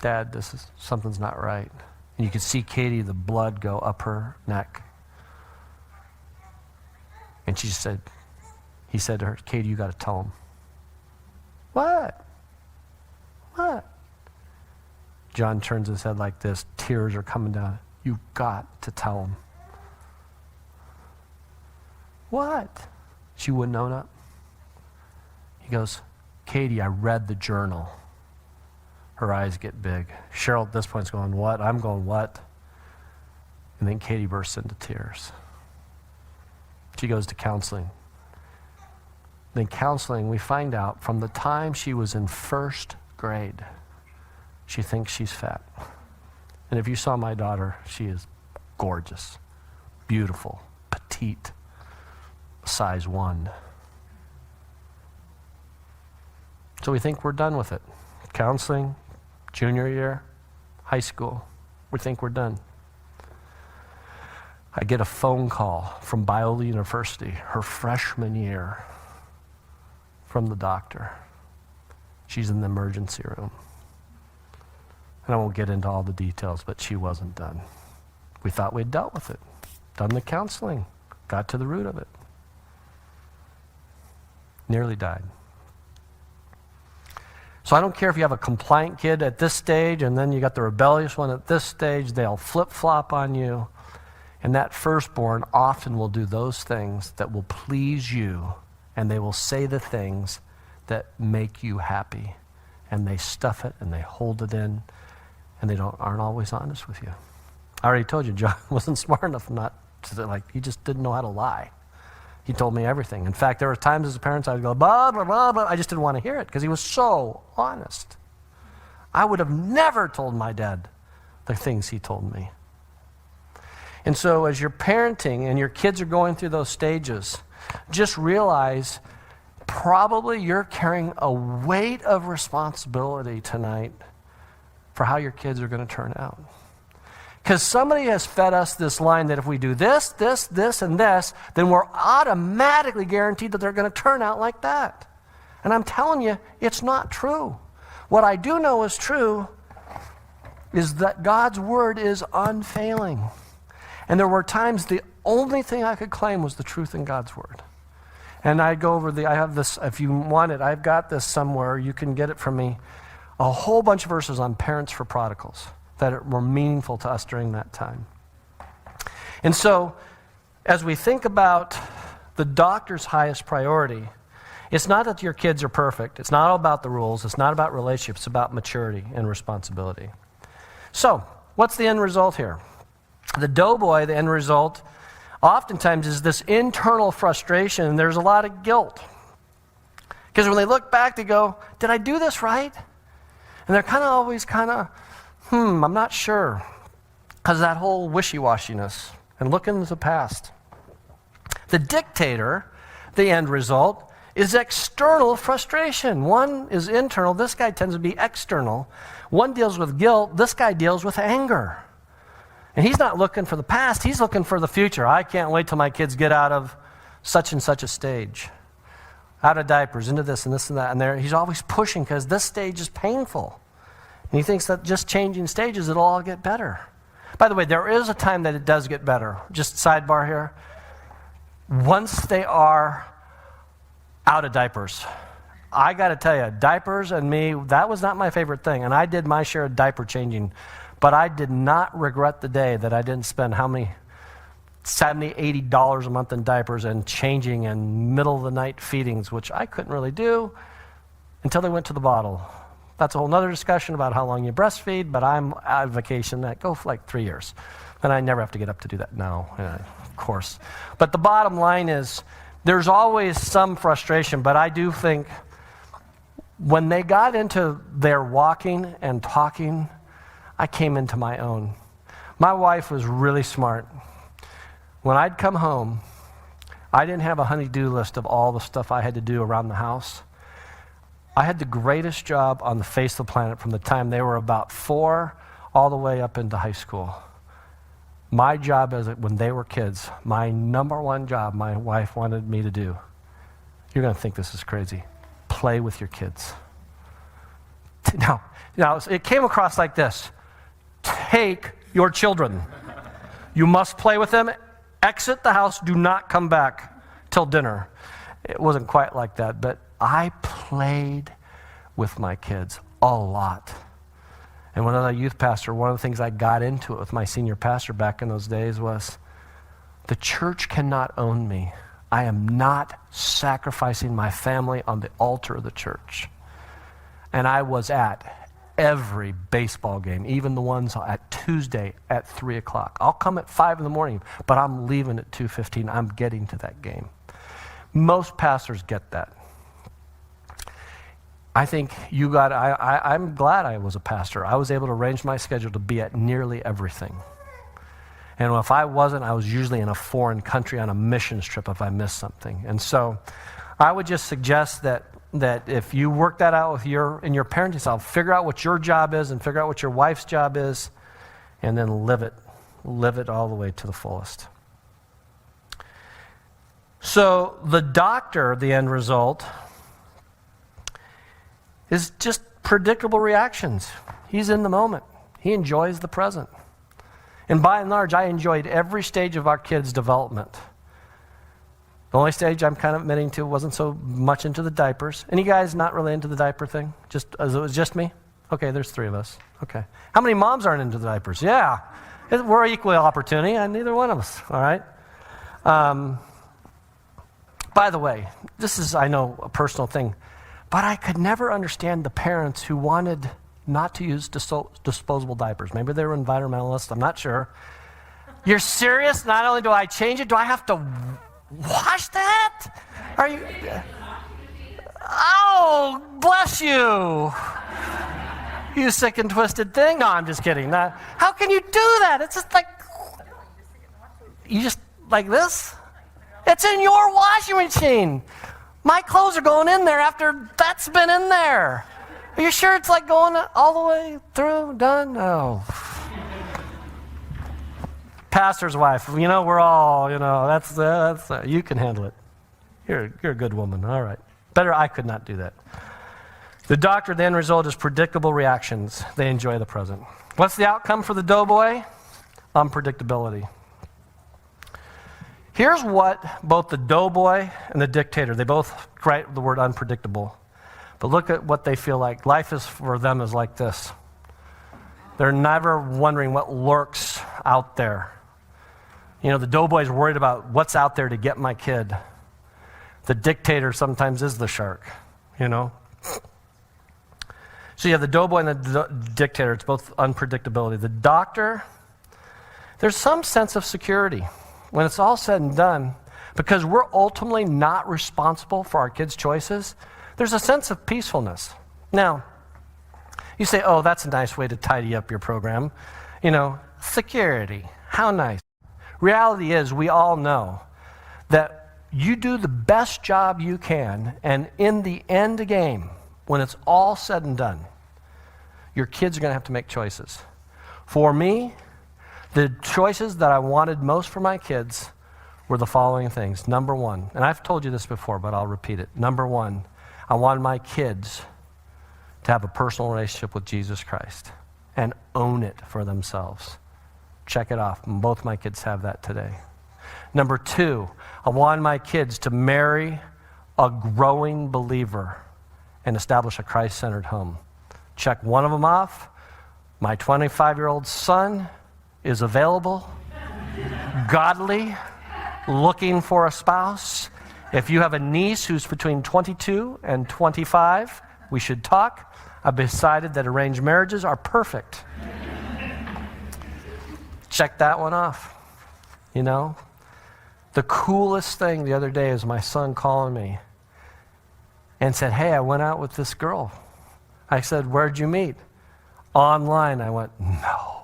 Dad, something's not right. And you could see Katie, the blood go up her neck. And he said to her, Katie, you got to tell him. What? John turns his head like this. Tears are coming down. You've got to tell him. What? She wouldn't own up. He goes, Katie, I read the journal. Her eyes get big. Cheryl at this point is going, what? I'm going, what? And then Katie bursts into tears. She goes to counseling. Then counseling, we find out from the time she was in 1st grade, she thinks she's fat. And if you saw my daughter, she is gorgeous, beautiful, petite, size 1. So we think we're done with it. Counseling, junior year, high school, we think we're done. I get a phone call from Biola University, her freshman year, from the doctor. She's in the emergency room. And I won't get into all the details, but she wasn't done. We thought we'd dealt with it, done the counseling, got to the root of it. Nearly died. So I don't care if you have a compliant kid at this stage and then you got the rebellious one at this stage, they'll flip-flop on you. And that firstborn often will do those things that will please you, and they will say the things that make you happy. And they stuff it and they hold it in, and they aren't always honest with you. I already told you, John wasn't smart enough not to, he just didn't know how to lie. He told me everything. In fact, there were times as a parent I would go, blah, blah, blah, blah. I just didn't want to hear it because he was so honest. I would have never told my dad the things he told me. And so as you're parenting and your kids are going through those stages, just realize probably you're carrying a weight of responsibility tonight for how your kids are going to turn out. Because somebody has fed us this line that if we do this, this, this, and this, then we're automatically guaranteed that they're going to turn out like that. And I'm telling you, it's not true. What I do know is true is that God's word is unfailing. And there were times the only thing I could claim was the truth in God's word. And I go over I have this, if you want it, I've got this somewhere, you can get it from me, a whole bunch of verses on parents for prodigals that were meaningful to us during that time. And so, as we think about the doctor's highest priority, it's not that your kids are perfect. It's not all about the rules. It's not about relationships. It's about maturity and responsibility. So, what's the end result here? The doughboy, the end result, oftentimes is this internal frustration, and there's a lot of guilt. Because when they look back, they go, did I do this right? And they're always I'm not sure. Because that whole wishy-washiness and look into the past. The dictator, the end result, is external frustration. One is internal. This guy tends to be external. One deals with guilt. This guy deals with anger. And he's not looking for the past. He's looking for the future. I can't wait till my kids get out of such and such a stage. Out of diapers, into this and this and that. And there, he's always pushing because this stage is painful. And he thinks that just changing stages, it'll all get better. By the way, there is a time that it does get better. Just sidebar here. Once they are out of diapers, I got to tell you, diapers and me, that was not my favorite thing. And I did my share of diaper changing. But I did not regret the day that I didn't spend how many, $70, $80 a month in diapers and changing and middle of the night feedings, which I couldn't really do until they went to the bottle. That's a whole nother discussion about how long you breastfeed, but I'm on vacation that go for like 3 years. And I never have to get up to do that now, of course. But the bottom line is there's always some frustration, but I do think when they got into their walking and talking, I came into my own. My wife was really smart. When I'd come home, I didn't have a honey-do list of all the stuff I had to do around the house. I had the greatest job on the face of the planet from the time they were about 4 all the way up into high school. My job as when they were kids, my number one job my wife wanted me to do, you're going to think this is crazy, play with your kids. Now, it came across like this. Take your children. You must play with them. Exit the house. Do not come back till dinner. It wasn't quite like that, but I played with my kids a lot. And when I was a youth pastor, one of the things I got into it with my senior pastor back in those days was, the church cannot own me. I am not sacrificing my family on the altar of the church. And I was at every baseball game, even the ones at Tuesday at 3 o'clock. I'll come at 5 in the morning, but I'm leaving at 2:15. I'm getting to that game. Most pastors get that. I think I'm glad I was a pastor. I was able to arrange my schedule to be at nearly everything. And if I wasn't, I was usually in a foreign country on a missions trip if I missed something. And so I would just suggest that if you work that out in your parenting style, figure out what your job is and figure out what your wife's job is, and then live it all the way to the fullest. So the doctor, the end result, is just predictable reactions. He's in the moment. He enjoys the present. And by and large, I enjoyed every stage of our kids' development. The only stage I'm kind of admitting to wasn't so much into the diapers. Any guys not really into the diaper thing? It was just me? Okay, there's 3 of us. Okay. How many moms aren't into the diapers? Yeah. We're equal opportunity, and neither one of us, all right? By the way, this is, I know, a personal thing, but I could never understand the parents who wanted not to use disposable diapers. Maybe they were environmentalists, I'm not sure. You're serious? Not only do I change it, do I have to wash that? Are you? Oh, bless you. You sick and twisted thing. No, I'm just kidding. How can you do that? It's just like, you just like this? It's in your washing machine. My clothes are going in there after that's been in there. Are you sure it's like going all the way through, done? Oh. Pastor's wife, we're all, that's you can handle it. You're a good woman, all right. Better, I could not do that. The doctor, the end result is predictable reactions. They enjoy the present. What's the outcome for the doughboy? Unpredictability. Here's what both the doughboy and the dictator, they both write the word unpredictable. But look at what they feel like. Life is for them is like this. They're never wondering what lurks out there. The doughboy's worried about what's out there to get my kid. The dictator sometimes is the shark, So you have the doughboy and the dictator. It's both unpredictability. The doctor, there's some sense of security. When it's all said and done, because we're ultimately not responsible for our kids' choices, there's a sense of peacefulness. Now, you say, oh, that's a nice way to tidy up your program. Security, how nice. Reality is we all know that you do the best job you can, and in the end game, when it's all said and done, your kids are going to have to make choices. For me, the choices that I wanted most for my kids were the following things. Number one, and I've told you this before, but I'll repeat it. Number one, I wanted my kids to have a personal relationship with Jesus Christ and own it for themselves. Check it off. Both my kids have that today. Number two, I wanted my kids to marry a growing believer and establish a Christ-centered home. Check one of them off. My 25-year-old son is available, godly, looking for a spouse. If you have a niece who's between 22 and 25, we should talk. I've decided that arranged marriages are perfect. Check that one off. You know? The coolest thing the other day is my son calling me and said, hey, I went out with this girl. I said, where'd you meet? Online. I went, no.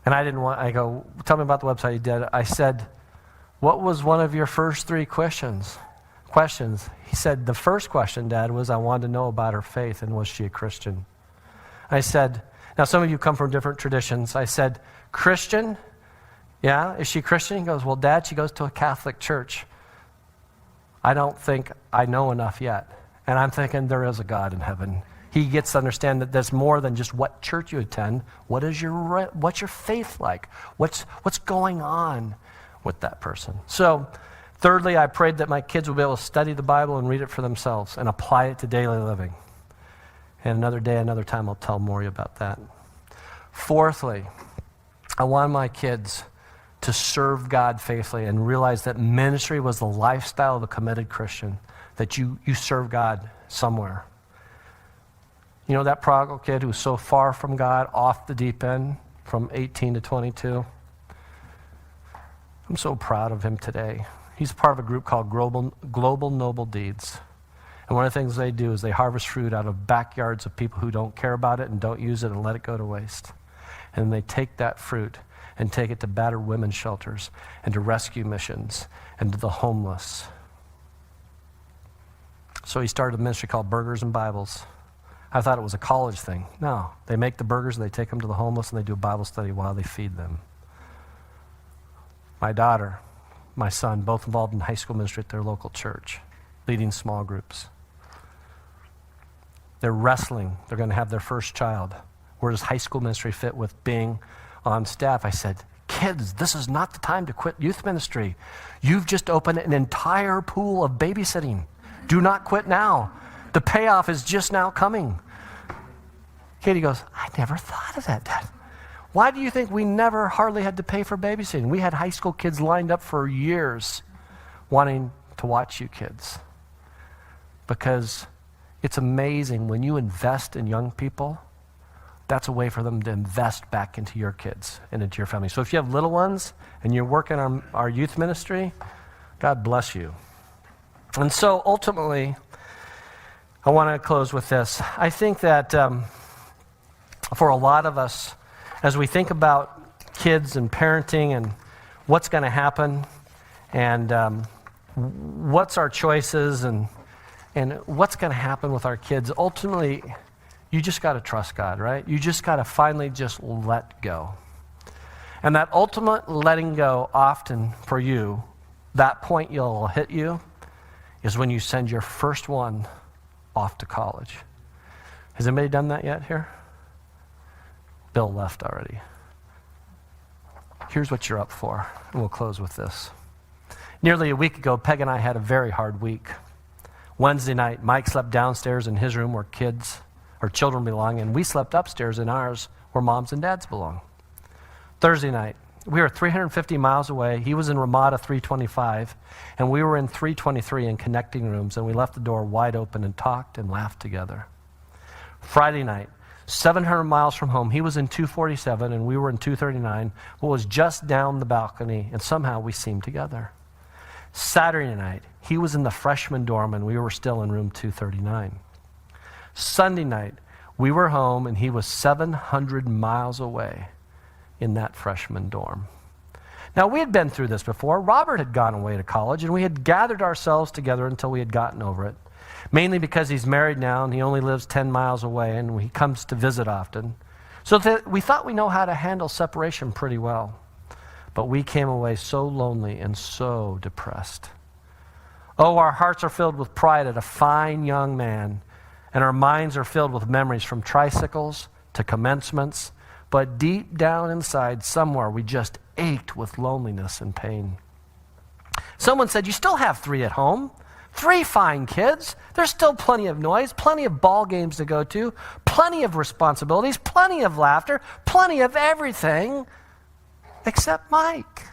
And I go, tell me about the website you did. I said, what was one of your first three questions? He said, the first question, Dad, was I wanted to know about her faith and was she a Christian? I said, now some of you come from different traditions. I said, Christian? Yeah, is she Christian? He goes, well, Dad, she goes to a Catholic church. I don't think I know enough yet. And I'm thinking there is a God in heaven. He gets to understand that there's more than just what church you attend. What's your faith like? What's going on with that person? So, thirdly, I prayed that my kids would be able to study the Bible and read it for themselves and apply it to daily living. And another day, another time, I'll tell more about that. Fourthly, I wanted my kids to serve God faithfully and realize that ministry was the lifestyle of a committed Christian, that you serve God somewhere. You know that prodigal kid who was so far from God, off the deep end, from 18 to 22? I'm so proud of him today. He's part of a group called Global Noble Deeds. And one of the things they do is they harvest fruit out of backyards of people who don't care about it and don't use it and let it go to waste. And they take that fruit and take it to battered women's shelters and to rescue missions and to the homeless. So he started a ministry called Burgers and Bibles. I thought it was a college thing. No, they make the burgers and they take them to the homeless and they do a Bible study while they feed them. My daughter, my son, both involved in high school ministry at their local church, leading small groups. They're wrestling. They're going to have their first child. Where does high school ministry fit with being on staff? I said, kids, this is not the time to quit youth ministry. You've just opened an entire pool of babysitting. Do not quit now. The payoff is just now coming. Katie goes, I never thought of that, Dad. Why do you think we never hardly had to pay for babysitting? We had high school kids lined up for years wanting to watch you kids. Because it's amazing when you invest in young people, that's a way for them to invest back into your kids and into your family. So if you have little ones and you're working on our youth ministry, God bless you. And so ultimately, I want to close with this. I think that for a lot of us, as we think about kids and parenting and what's going to happen and what's our choices and what's going to happen with our kids, ultimately, you just got to trust God, right? You just got to finally just let go. And that ultimate letting go often for you, that point you'll hit you, is when you send your first one off to college. Has anybody done that yet here? Bill left already. Here's what you're up for, and we'll close with this. Nearly a week ago, Peg and I had a very hard week. Wednesday night, Mike slept downstairs in his room where children belong, and we slept upstairs in ours where moms and dads belong. Thursday night, we were 350 miles away. He was in Ramada 325, and we were in 323 in connecting rooms, and we left the door wide open and talked and laughed together. Friday night, 700 miles from home, he was in 247, and we were in 239, but was just down the balcony, and somehow we seemed together. Saturday night, he was in the freshman dorm, and we were still in room 239. Sunday night, we were home, and he was 700 miles away in that freshman dorm. Now, we had been through this before. Robert had gone away to college, and we had gathered ourselves together until we had gotten over it, mainly because he's married now, and he only lives 10 miles away, and he comes to visit often. So we thought we know how to handle separation pretty well. But we came away so lonely and so depressed. Oh, our hearts are filled with pride at a fine young man, and our minds are filled with memories from tricycles to commencements, but deep down inside somewhere we just ached with loneliness and pain. Someone said, "You still have 3 at home. 3 fine kids. There's still plenty of noise, plenty of ball games to go to, plenty of responsibilities, plenty of laughter, plenty of everything except Mike."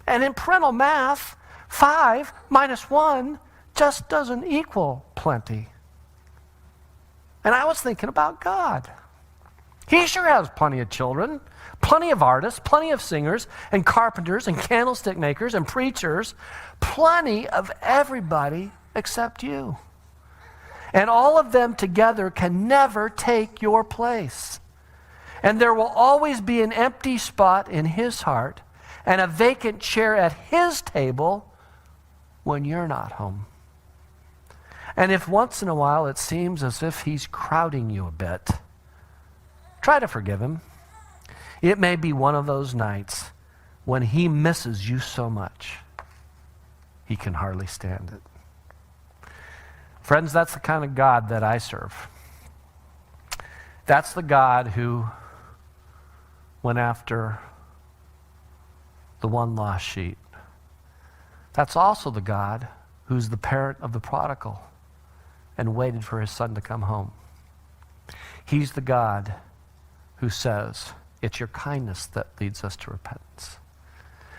And in parental math, 5 minus 1 just doesn't equal plenty. And I was thinking about God. He sure has plenty of children, plenty of artists, plenty of singers, and carpenters, and candlestick makers, and preachers, plenty of everybody except you. And all of them together can never take your place. And there will always be an empty spot in his heart and a vacant chair at his table when you're not home. And if once in a while it seems as if he's crowding you a bit, try to forgive him. It may be one of those nights when he misses you so much, he can hardly stand it. Friends, that's the kind of God that I serve. That's the God who went after the one lost sheep. That's also the God who's the parent of the prodigal and waited for his son to come home. He's the God who says, it's your kindness that leads us to repentance.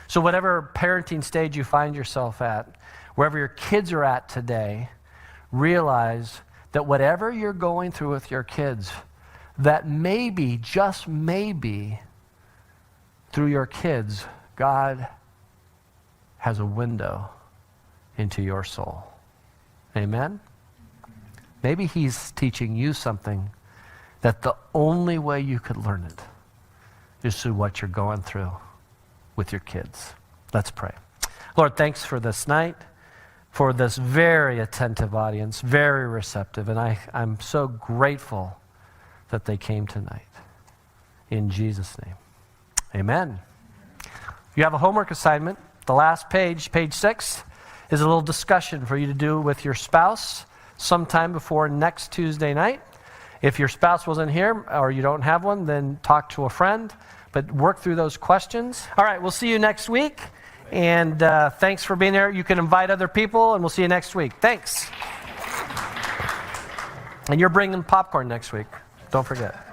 So whatever parenting stage you find yourself at, wherever your kids are at today, realize that whatever you're going through with your kids, that maybe, just maybe, through your kids, God has a window into your soul. Amen? Maybe he's teaching you something that the only way you could learn it is through what you're going through with your kids. Let's pray. Lord, thanks for this night, for this very attentive audience, very receptive, and I'm so grateful that they came tonight. In Jesus' name, amen. You have a homework assignment. The last page, page 6, is a little discussion for you to do with your spouse sometime before next Tuesday night. If your spouse wasn't here or you don't have one, then talk to a friend, but work through those questions. All right, we'll see you next week, and thanks for being there. You can invite other people, and we'll see you next week. Thanks. And you're bringing popcorn next week. Don't forget.